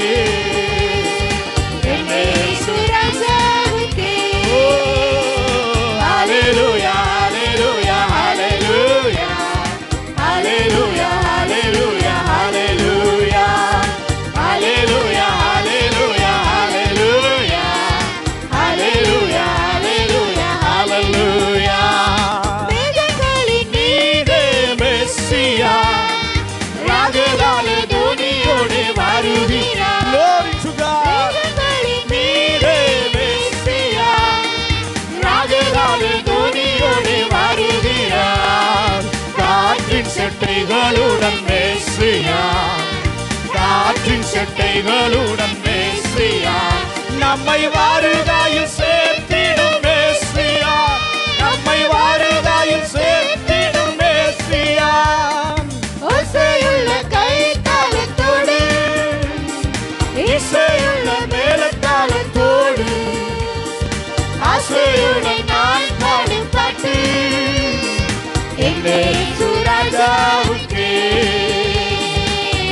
காற்றின் செட்டைகளுடன் மேசியா, காற்றின் செட்டைகளுடன் மேசியா, நம்மை வாருகாயில் சேர்த்திடும் மேசியா, நம்மை வாருகாயில் சேர்த்திடும் மேசியா. ஓசையுள்ள கை தாளத்தோடு, இசையுள்ள மேளத்தாளத்தோடு, ஆசையுடன் நான் பாடும் பாட்டு இயேசு ராஜாவுக்கே,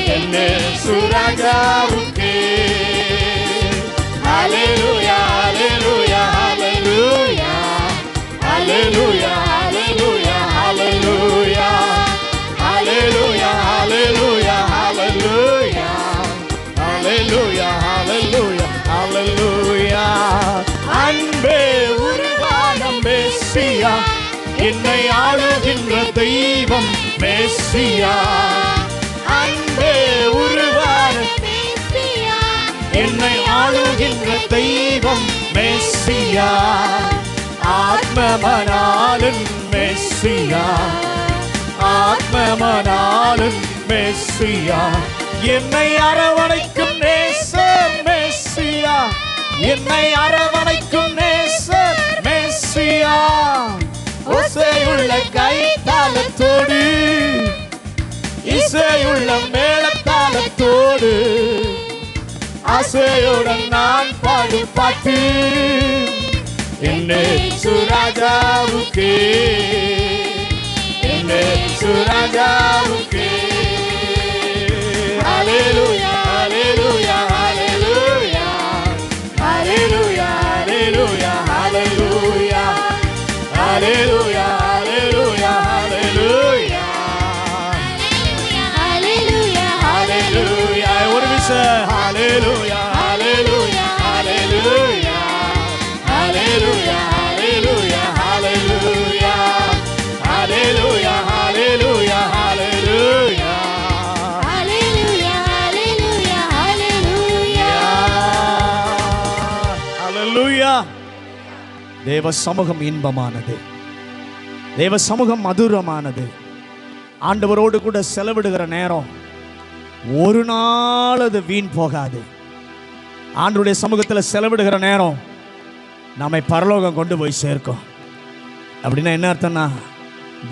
இயேசு ராஜாவுக்கே. ஹல்லேலூயா ஹல்லேலூயா ஹல்லேலூயா ஹல்லேலூயா ஹல்லேலூயா ஹல்லேலூயா ஹல்லேலூயா ஹல்லேலூயா ஹல்லேலூயா ஹல்லேலூயா ஹல்லேலூயா ஹல்லேலூயா. அன்பே உருவான மேசியா, என்னை ஆளுகின்ற தெய்வம் மேசியா, அன்பே உருவான மேசியா, என்னை ஆளுகின்ற தெய்வம் மேசியா, ஆத்மமனாலன் மேசியா, ஆத்மமனாலன் மேசியா, என்னை அரவணைக்கும் நேசர் மேசியா, என்னை அரவணைக்கும் நேசர் மேசியா. ஓசையுள்ள கைத்தாளத்தோடு, இசையுள்ள மேளத்தாளத்தோடு, ஆசையுடன் நான் பாடும் பாட்டு இயேசு ராஜாவுக்கே, இயேசு ராஜாவுக்கே. ஹல்லேலூயா ஹல்லேலூயா ஹல்லேலூயா ஹல்லேலூயா ஹல்லேலூயா ஹல்லேலூயா ஹல்லேலூயா ஹல்லேலூயா ஹல்லேலூயா ஹல்லேலூயா ஹல்லேலூயா. ஒரு விஷயம் ஹல்லேலூயா ஹல்லேலூயா ஹல்லேலூயா ஹல்லேலூயா ஹல்லேலூயா ஹல்லேலூயா ஹல்லேலூயா ஹல்லேலூயா ஹல்லேலூயா ஹல்லேலூயா ஹல்லேலூயா ஹல்லேலூயா. ஹல்லேலூயா. தேவ சமூகம் இன்பமானது, தேவ சமூகம் மதுரமானது. ஆண்டவரோடு கூட செலவிடுகிற நேரம் ஒரு நாள் அது வீண் போகாது. ஆண்டவருடைய சமூகத்தில் செலவிடுகிற நேரம் நம்மை பரலோகம் கொண்டு போய் சேர்க்கும். அப்படின்னா என்ன அர்த்தம்னா,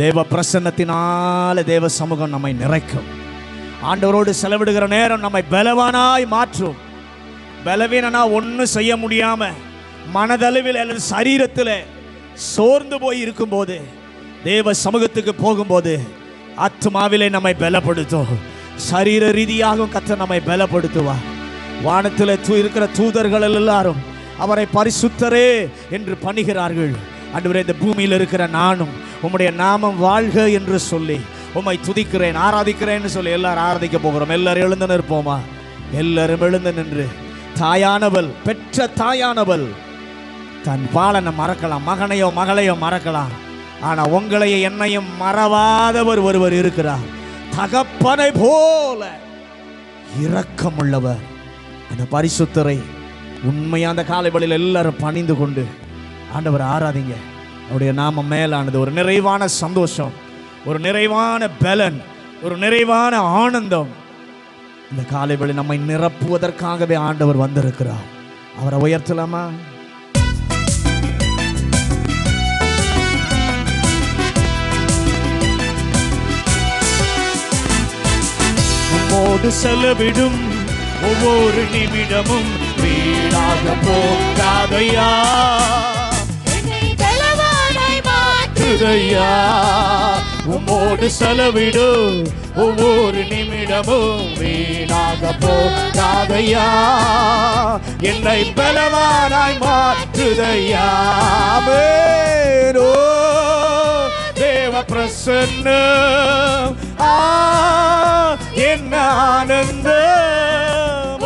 தேவ பிரசன்னத்தினால தேவ சமூகம் நம்மை நிறைக்கும். ஆண்டவரோடு செலவிடுகிற நேரம் நம்மை பலவானாய் மாற்றும். பலவீனனா ஒன்றும் செய்ய முடியாம மனதளவில் அல்லது சரீரத்தில் சோர்ந்து போய் இருக்கும்போது தேவ சமூகத்துக்கு போகும்போது ஆத்துமாவிலே நம்மை பலப்படுத்தும். சரீர ரீதியாகவும் கர்த்தர் நம்மை பலப்படுத்துவார். வானத்தில் இருக்கிற தூதர்கள் எல்லாரும் அவரை பரிசுத்தரே என்று பணிகிறார்கள். ஆண்டவரே, இந்த பூமியில் இருக்கிற நானும் உம்முடைய நாமம் வாழ்க என்று சொல்லி உம்மை துதிக்கிறேன் ஆராதிக்கிறேன்னு சொல்லி எல்லாரும் ஆராதிக்க போகிறோம். எல்லாரும் எழுந்து நிற்போமா? எல்லாரும் எழுந்து நின்று, தாயானவள், பெற்ற தாயானவள் தன் பாலனை மறக்கலாம், மகனையோ மகளையோ மறக்கலாம். ஆனா உங்களையும் என்னையும் மறவாதவர் ஒருவர் இருக்கிறார். தகப்பனை போல இரக்கமுள்ளவர். அந்த பரிசுத்தரை உண்மையா அந்த காலைவெளியில் எல்லாரும் பணிந்து கொண்டு ஆண்டவர் ஆராதிங்க. அவருடைய நாமம் மேலானது. ஒரு நிறைவான சந்தோஷம், ஒரு நிறைவான பலன், ஒரு நிறைவான ஆனந்தம் இந்த காலைவெளி நம்மை நிரப்புவதற்காகவே ஆண்டவர் வந்திருக்கிறார். அவரை உயர்த்தலாமா? உம்மோடு செலவிடும் ஒவ்வொரு நிமிடமும் வீணாக போகாதையா, என்னை பலவானாய் மாற்றுதையா. உம்மோடு செலவிடும் ஒவ்வொரு நிமிடமும் வீணாக போகாதையா, என்னை பலவானாய் மாற்றுதையா. தேவ பிரசன்னம் என்ன ஆனந்தம்,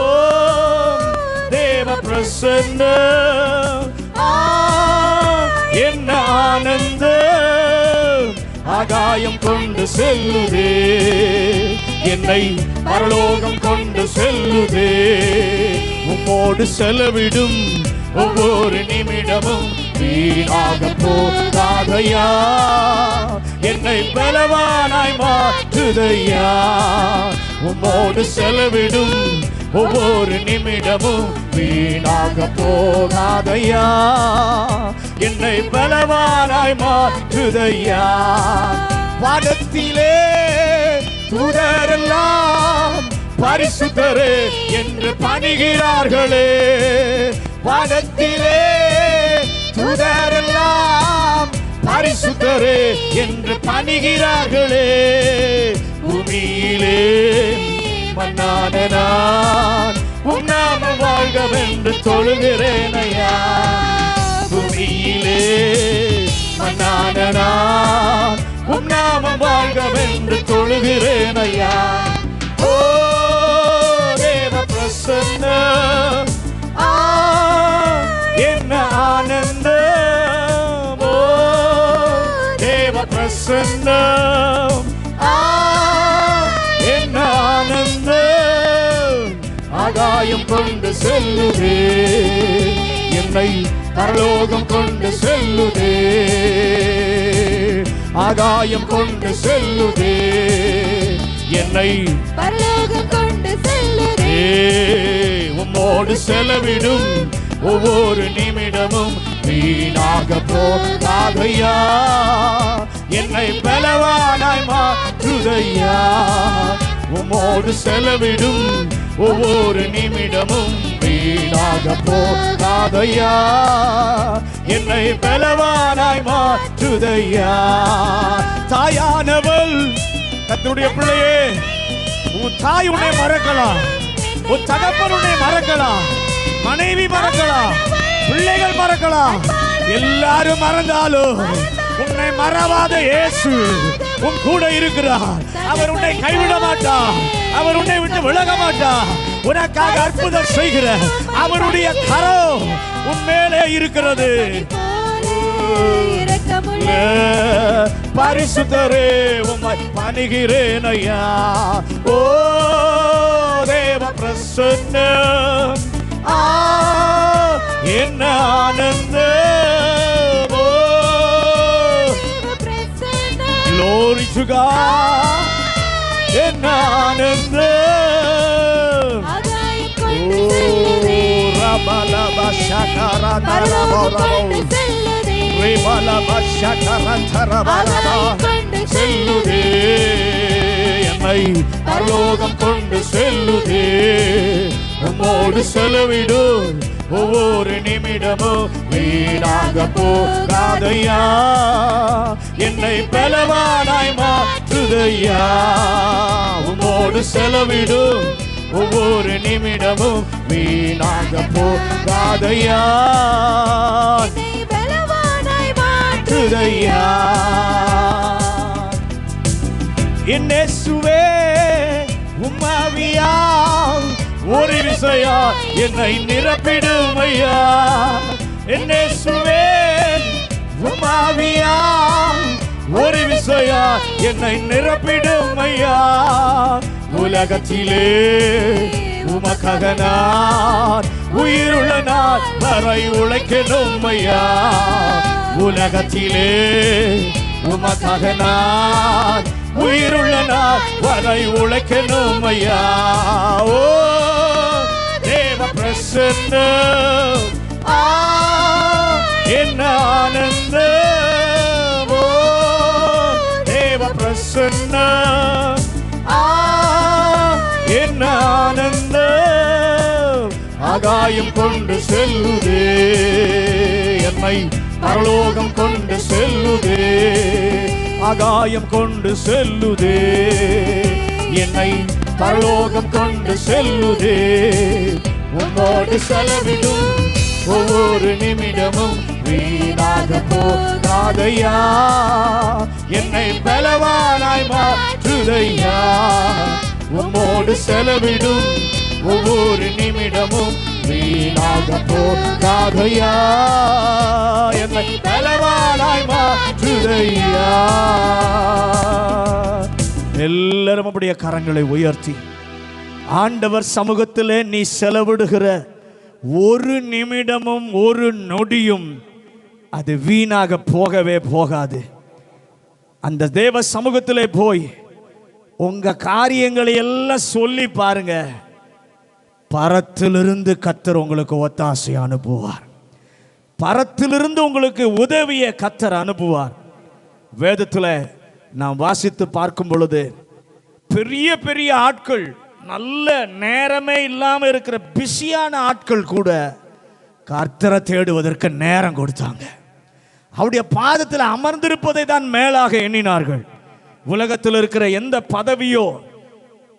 தேவ பிரசன்னம் என்ன ஆனந்தம். ஆகாயம் கொண்டு செல்லுதே என்னை, பரலோகம் கொண்டு செல்லுதே. உம்மோடு செலவிடும் ஒவ்வொரு நிமிடமும் வீணாக போகாதையா. என்னை பலவானாய் மாற்றுதையா. உம்மோடு செலவிடும் ஒவ்வொரு நிமிடமும் வீணாக போகாதையா. என்னை பலவானாய் மாற்றுதையா. வானத்திலே தூதரெல்லாம் பரிசுத்தரே என்று பணிகிறார்களே. வானத்திலே தூதரெல்லாம் பரிசுத்தரே என்று பணிகிறார்களே. பூமியிலே மன்னான நான் உம் நாமம் வாழ்கவென்று தொழுகிறேன் ஐயா. பூமியிலே மன்னான நான் உம் நாமம் வாழ்கவென்று தொழுகிறேன் ஐயா. ஓ தேவ பிரசன்னம், என்ன ஆனந்தம். ஓ தேவ பிரசன்னம், என்ன ஆனந்தம். ஆகாயம் கொண்டு செல்லுதே என்னை, பரலோகம் கொண்டு செல்லுதே. ஆகாயம் கொண்டு செல்லுதே என்னை, பரலோகம் கொண்டு செல்லுதே. உம்மோடு செலவிடும் ஒவ்வொரு நிமிடமும் வீணாக போகாதையா. என்னை பலவானாய் மாற்றுதையா. உம்மோடு செலவிடும் ஒவ்வொரு நிமிடமும் வீணாக போகாதையா. என்னை பலவானாய் மாற்றுதையா. தாயானவள், கர்த்தருடைய பிள்ளையே, உன் தாய் உன்னை மறக்கலாம், உன் தகப்பன் உன்னை மறக்கலாம், மனைவி மறக்கலாம், பிள்ளைகள் மறக்கலாம், எல்லாரும் மறந்தாலும் உன்னை மறவாத இயேசு உன் கூட இருக்கிறார். அவர் உன்னை கைவிட மாட்டார். அவர் உன்னை விட்டு விலக மாட்டார். உனக்காக அற்புதம் செய்கிற அவருடைய கரம் உன் மேலே இருக்கிறது. பரிசுத்தரே உம்மை பணிகிறேன் ஐயா. ஓ தேவ பிரசன்னம், என்ன ஆனந்தம். ஓ glory to God, என்ன ஆனந்தம். ஓ ரபலப ஷகர தரபரபோ ரிபலப ஷகர தரபரபோ செல்லுதே என்னை, பரலோகம் கொண்டு செல்லுதே. உம்மோடு செலவிடும் ஒவ்வொரு நிமிடமும் வீணாக போகாதையா. என்னை பலவானாய் மாற்றுதையா. உம்மோடு செலவிடும் ஒவ்வொரு நிமிடமும் வீணாக போகாதையா. பலவானாய் மாற்றுதையா. இயேசுவே உம்மாவியால் ஒரு விசையா என்னை நிரப்பிடும் ஐயா. இயேசுவே உம்மாவியால் ஒரு விசையா என்னை நிரப்பிடும் ஐயா. உலகத்திலே உமக்காக நான் உயிருள்ள நாள் வரை உழைக்கணும் ஐயா. உலகத்திலே உமக்காக நான் உயிருள்ள நாள் வரை உழைக்கணும் ஐயா. ஓ தேவ பிரசன்னம், என்ன ஆனந்தம். ஓ தேவ பிரசன்னம், என்ன ஆனந்தம். ஆகாயம் கொண்டு செல்லுதே என்னை, பரலோகம் கொண்டு செல்லுதே. ஆகாயம் கொண்டு செல்லுதே என்னை, பரலோகம் கொண்டு செல்லுதே. உம்மோடு செலவிடும் ஒவ்வொரு நிமிடமும் வீணாக போகாதையா. என்னை பலவானாய் மாற்றுதையா. உம்மோடு செலவிடும் ஒவ்வொரு நிமிடமும் வீணாக போகாதையா. என்னை பலவானாய் மாற்றுதையா. எல்லாரும் அப்படியே கரங்களை உயர்த்தி ஆண்டவர் சமூகத்திலே நீ செலவிடுகிற ஒரு நிமிடமும் ஒரு நொடியும் அது வீணாக போகவே போகாது. அந்த தேவ சமூகத்திலே போய் உங்க காரியங்களை எல்லாம் சொல்லி பாருங்க. பரத்திலிருந்து கர்த்தர் உங்களுக்கு ஒத்தாசை அனுப்புவார். பரத்திலிருந்து உங்களுக்கு உதவிய கர்த்தர் அனுப்புவார். வேதத்தில் நாம் வாசித்து பார்க்கும் பொழுது பெரிய பெரிய ஆட்கள், நல்ல நேரமே இல்லாமல் இருக்கிற பிஸியான ஆட்கள் கூட கர்த்தரை தேடுவதற்கு நேரம் கொடுத்தாங்க. அவருடைய பாதத்தில் அமர்ந்திருப்பதை தான் மேலாக எண்ணினார்கள். உலகத்தில் இருக்கிற எந்த பதவியோ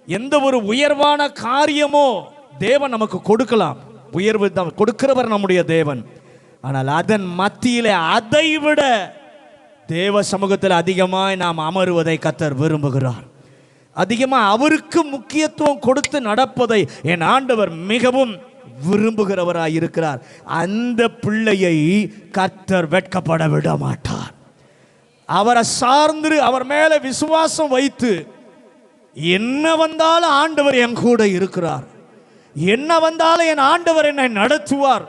எந்த ஒரு உயர்வான காரியமோ தேவன் நமக்கு கொடுக்கலாம். உயர்வு கொடுக்கிறவர் நம்முடைய தேவன். ஆனால் அதன் மத்தியிலே அதைவிட தேவ சமூகத்தில் அதிகமாய் நாம் அமருவதை கர்த்தர் விரும்புகிறார். அதிகமாக அவருக்கு முக்கியத்துவம் கொடுத்து நடப்பதை என் ஆண்டவர் மிகவும் விரும்புகிறவராய் இருக்கிறார். அந்த பிள்ளையை கர்த்தர் வெட்கப்பட விட மாட்டார். அவரை சார்ந்து அவர் மேல விசுவாசம் வைத்து என்ன வந்தாலும் ஆண்டவர் என் கூட இருக்கிறார், என்ன வந்தாலும் என் ஆண்டவர் என்னை நடத்துவார்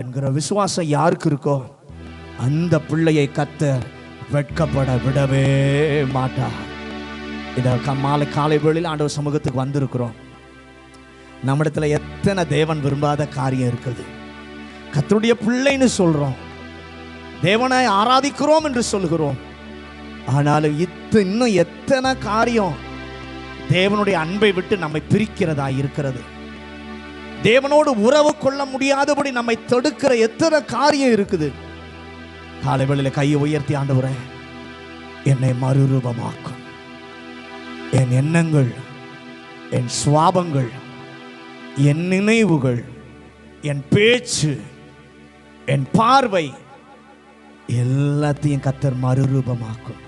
என்கிற விசுவாசம் யாருக்கு இருக்கோ அந்த பிள்ளையை கர்த்தர் வெட்கப்பட விடவே மாட்டார். இதை காலை வேளையில் ஆண்டவர் சமூகத்துக்கு வந்திருக்கிறோம். நம்மிடத்துல எத்தனை தேவன் விரும்பாத காரியம் இருக்குது. கர்த்தருடைய பிள்ளைன்னு சொல்றோம், தேவனை ஆராதிக்கிறோம் என்று சொல்கிறோம். ஆனாலும் இன்னும் எத்தனை காரியம் தேவனுடைய அன்பை விட்டு நம்மை பிரிக்கிறதா இருக்கிறது. தேவனோடு உறவு கொள்ள முடியாதபடி நம்மை தடுக்கிற எத்தனை காரியம் இருக்குது. காலை வேளையில் கையை உயர்த்தி, ஆண்டவரே என்னை மறுரூபமாக்கும். என் எண்ணங்கள், என் சுவாபங்கள், என் நினைவுகள், என் பேச்சு, என் பார்வை எல்லாத்தையும் கர்த்தர் மறுரூபமாக்கும்.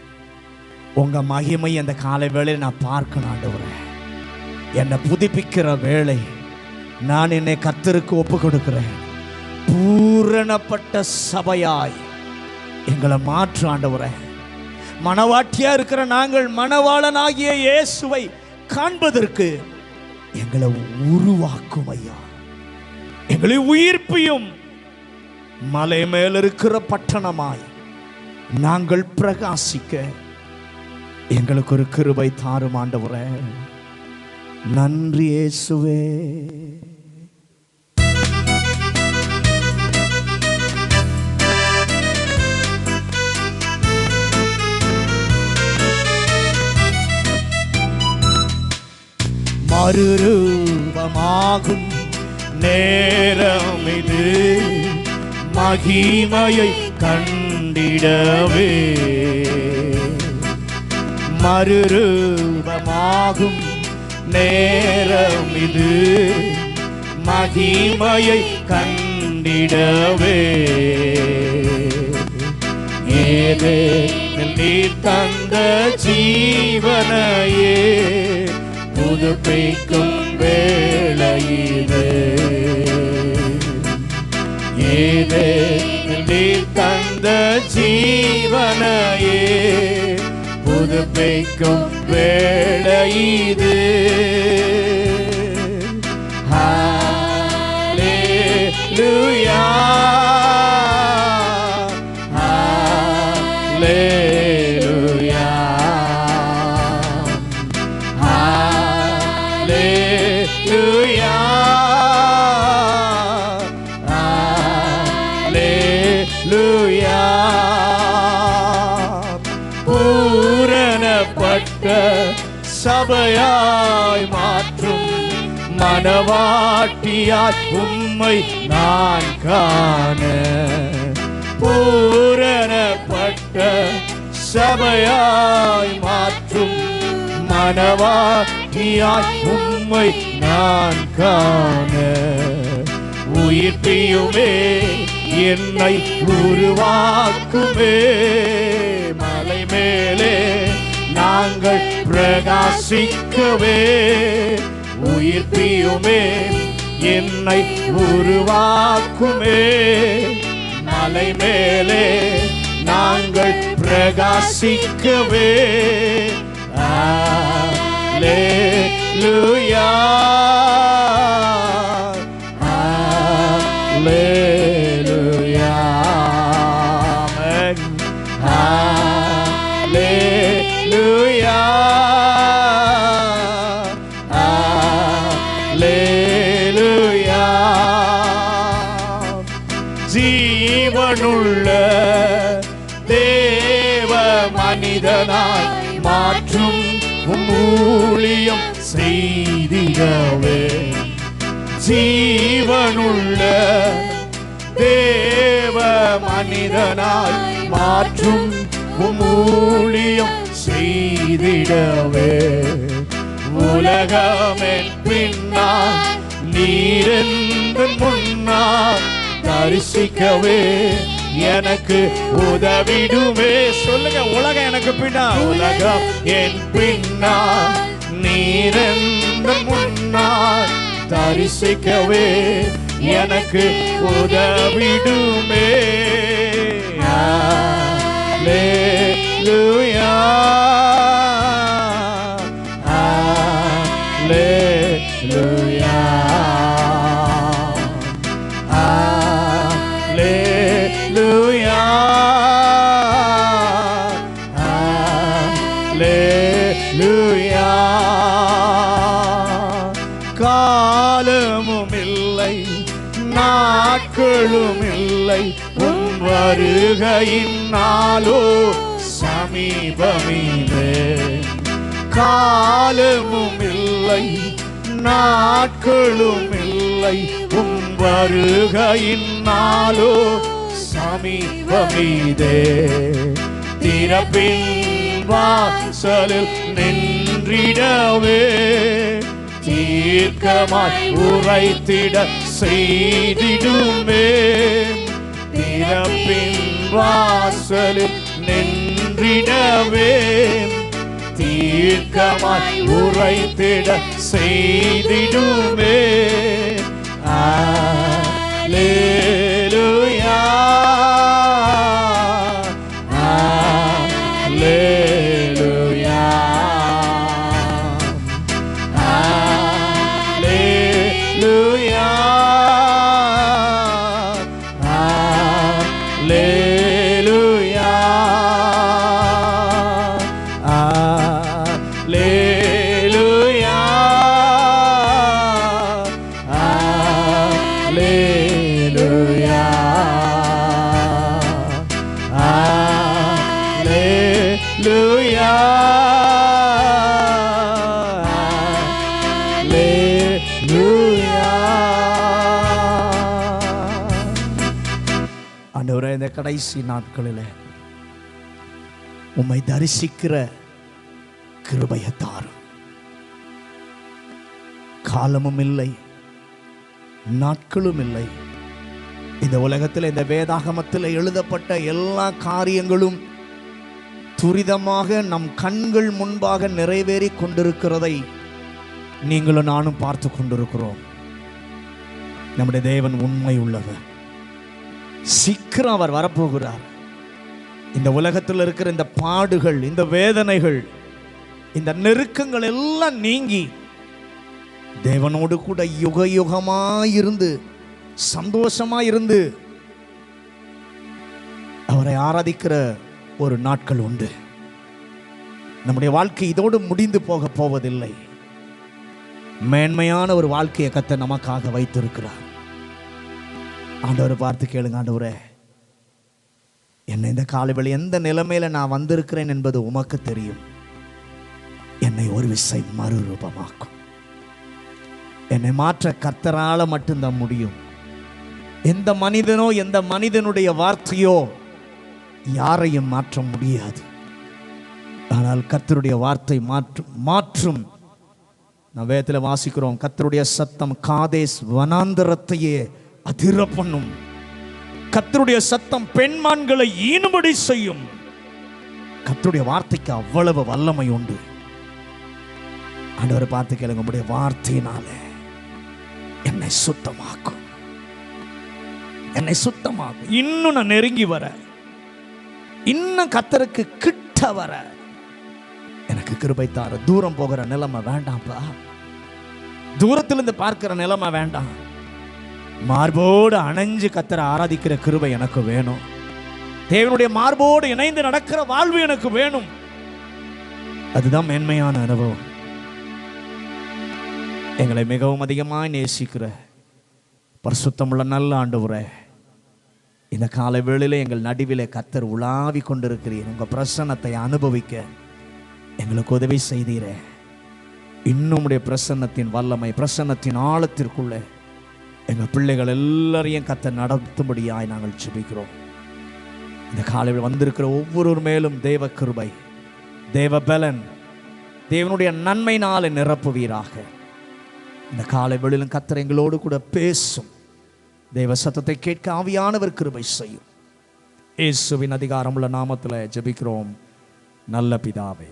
உங்க மகிமை அந்த காலை வேளையில் நான் பார்க்கணும் ஆண்டவரே. என்னை புதுப்பிக்கிற வேளை நான் என்னை கர்த்தருக்கு ஒப்பு கொடுக்கிறேன். பூரணப்பட்ட சபையாய் எங்களை மாற்று ஆண்டவரே. மணவாட்டியா இருக்கிற நாங்கள் மணவாளனாகிய இயேசுவை காண்பதற்கு எங்களை உருவாக்கும் ஐயா. எங்களை உயிர்ப்பியும். மலை மேல் இருக்கிற பட்டணமாய் நாங்கள் பிரகாசிக்க எங்களுக்கு ஒரு கிருபை தாரும் ஆண்டவரே. நன்றி இயேசுவே. மறுரூபமாகும் நேரம் இது, மகிமையை கண்டிடவே. மறுரூபமாகும் நேரம் இது, மகிமையை கண்டிடவே. ஏதேனில் நீ தந்த ஜீவனையே புதுப்பிக்கும் வேளையிலே. ஏதேனில் நீ தந்த ஜீவனையே புதுப்பிக்கும் வேளையிது. ஹல்லேலூயா, ஹல்லேலூயா, ஹல்லேலூயா, ஹல்லேலூயா. பூரணப்பட்ட சபையாய் மாற்றும் மணவாட்டியாய் உம்மை நான் காண. பூரணப்பட்ட சபையாய் மாற்றும் மணவாட்டியாய் உம்மை நான் காண. உயிர்ப்பியுமே, என்னை உருவாக்குமே. மலை மேலே நாங்கள் பிரகாசிக்கவே. உயிர்ப்பியுமே, என்னை உருவாக்குமே. மலை மேலே நாங்கள் பிரகாசிக்கவே. அல்லேலூயா, அல்லேலூயா. மனிதனாய் மாற்றும் ஊழியம் செய்திடவே ஜீவனுள்ள தேவ மனிதனாய் மாற்றும் ஊழியம் செய்திடவே உலகமே பின்னால் நீரெந்த முன்னால் தரிசிக்கவே எனக்கு உதவிடுமே. சொல்லுங்க, உலகம் எனக்கு பின்னால், உலகம் என் பின்னால் நீரெந்த முன்னால் தரிசிக்கவே எனக்கு உதவிடுமே. அல்லேலூயா அல்லேலூயா அல்லேலூயா அல்லேலூயா. காலமும் இல்லை நாட்களும் இல்லை உன் வருகையின் நாளோ சமீபமில்லை. காலமும் இல்லை நாட்களும் இல்லை உன் வருகையின் நாளோ சமீபமிதே. திறப்பின் வாசலில் நின்றிடவே தீர்க்கமாய் உரைத்திட செய்திடுமே. திறப்பின் வாசலில் நின்றிடவே தீர்க்கமாய் உரைத்திட செய்திடுமே. அல்லேலூயா அல்லேலூயா அல்லேலூயா அல்லேலூயா அல்லேலூயா அல்லேலூயா அல்லேலூயா அல்லேலூயா. ஆண்டவரே, இந்த கடைசி நாட்களில் உம்மை தரிசிக்கிற கிருபையை தாரும். காலமும் இல்லை நாட்களும் இல்லை. இந்த உலகத்தில் இந்த வேதாகமத்தில் எழுதப்பட்ட எல்லா காரியங்களும் துரிதமாக நம் கண்கள் முன்பாக நிறைவேறி கொண்டிருக்கிறதை நீங்களும் நானும் பார்த்து கொண்டிருக்கிறோம். நம்முடைய தேவன் உண்மை உள்ளவர். சீக்கிரம் அவர் வரப்போகிறார். இந்த உலகத்தில் இருக்கிற இந்த பாடுகள், இந்த வேதனைகள், இந்த நெருக்கங்கள் எல்லாம் நீங்கி தேவனோடு கூட யுக யுகமாயிருந்து சந்தோஷமாயிருந்து அவரை ஆராதிக்கிற ஒரு நாட்கள் உண்டு. நம்முடைய வாழ்க்கை இதோடு முடிந்து போக போவதில்லை. மேன்மையான ஒரு வாழ்க்கையை கர்த்தர் நமக்காக வைத்திருக்கிறார். ஆண்டவரை பார்த்து கேளுங்க, ஆண்டவரே, என்னை இந்த காலைவேளை எந்த நிலைமையில நான் வந்திருக்கிறேன் என்பது உமக்கு தெரியும். என்னை ஒரு விசை மறுரூபமாக்கும். என்னை மாற்ற கர்த்தரால மட்டும்தான் முடியும். எந்த மனிதனோ எந்த மனிதனுடைய வார்த்தையோ யாரையும் மாற்ற முடியாது. ஆனால் கர்த்தருடைய வார்த்தை மாற்றும். நான் வேதத்தில் வாசிக்கிறோம், கர்த்தருடைய சத்தம் காதேஸ் வனாந்தரத்தையே அதிர பண்ணும். கர்த்தருடைய சத்தம் பெண்மான்களை ஈனும்படி செய்யும். கர்த்தருடைய வார்த்தைக்கு அவ்வளவு வல்லமை உண்டு. ஆண்டவரை பார்த்து கேளுங்க, உம்முடைய வார்த்தையினாலே என்னை சுத்தமாக்கும், என்னை சுத்தமாக்கும். இன்னும் நான் நெருங்கி வர, இன்னும் கர்த்தருக்கு கிட்ட வர எனக்கு கிருபை தாரு. தூரம் போகிற நிலைமை வேண்டாம்ப்பா. தூரத்திலிருந்து பார்க்கிற நிலைமை வேண்டாம். மார்போடு அணைஞ்சு கர்த்தரை ஆராதிக்கிற கிருபை எனக்கு வேணும். தேவனுடைய மார்போடு இணைந்து நடக்கிற வாழ்வு எனக்கு வேணும். அதுதான் மேன்மையான அனுபவம். எங்களை மிகவும் அதிகமாக நேசிக்கிற பரிசுத்தமுள்ள நல்ல ஆண்டவரே, இந்த காலை வேளையிலே எங்கள் நடுவிலே கர்த்தர் உலாவி கொண்டிருக்கிறீர். உங்கள் பிரசன்னத்தை அனுபவிக்க எங்களுக்கு உதவி செய்தீரே. இன்னும் உடைய பிரசன்னத்தின் வல்லமை, பிரசன்னத்தின் ஆழத்திற்குள்ளே எங்கள் பிள்ளைகள் எல்லாரையும் கர்த்தர் நடத்தும்படியாய் நாங்கள் ஜெபிக்கிறோம். இந்த காலையில் வந்திருக்கிற ஒவ்வொரு மேலும் தேவ கிருபை, தேவ பலன், தேவனுடைய நன்மையினாலே நிரப்புவீராக. இந்த காலை வேளையிலும் கர்த்தர் எங்களோடு கூட பேசும். தேவ சத்தத்தை கேட்க ஆவியானவர் கிருபை செய்யும். இயேசுவின் அதிகாரமுள்ள நாமத்தில் ஜெபிக்கிறோம் நல்ல பிதாவே.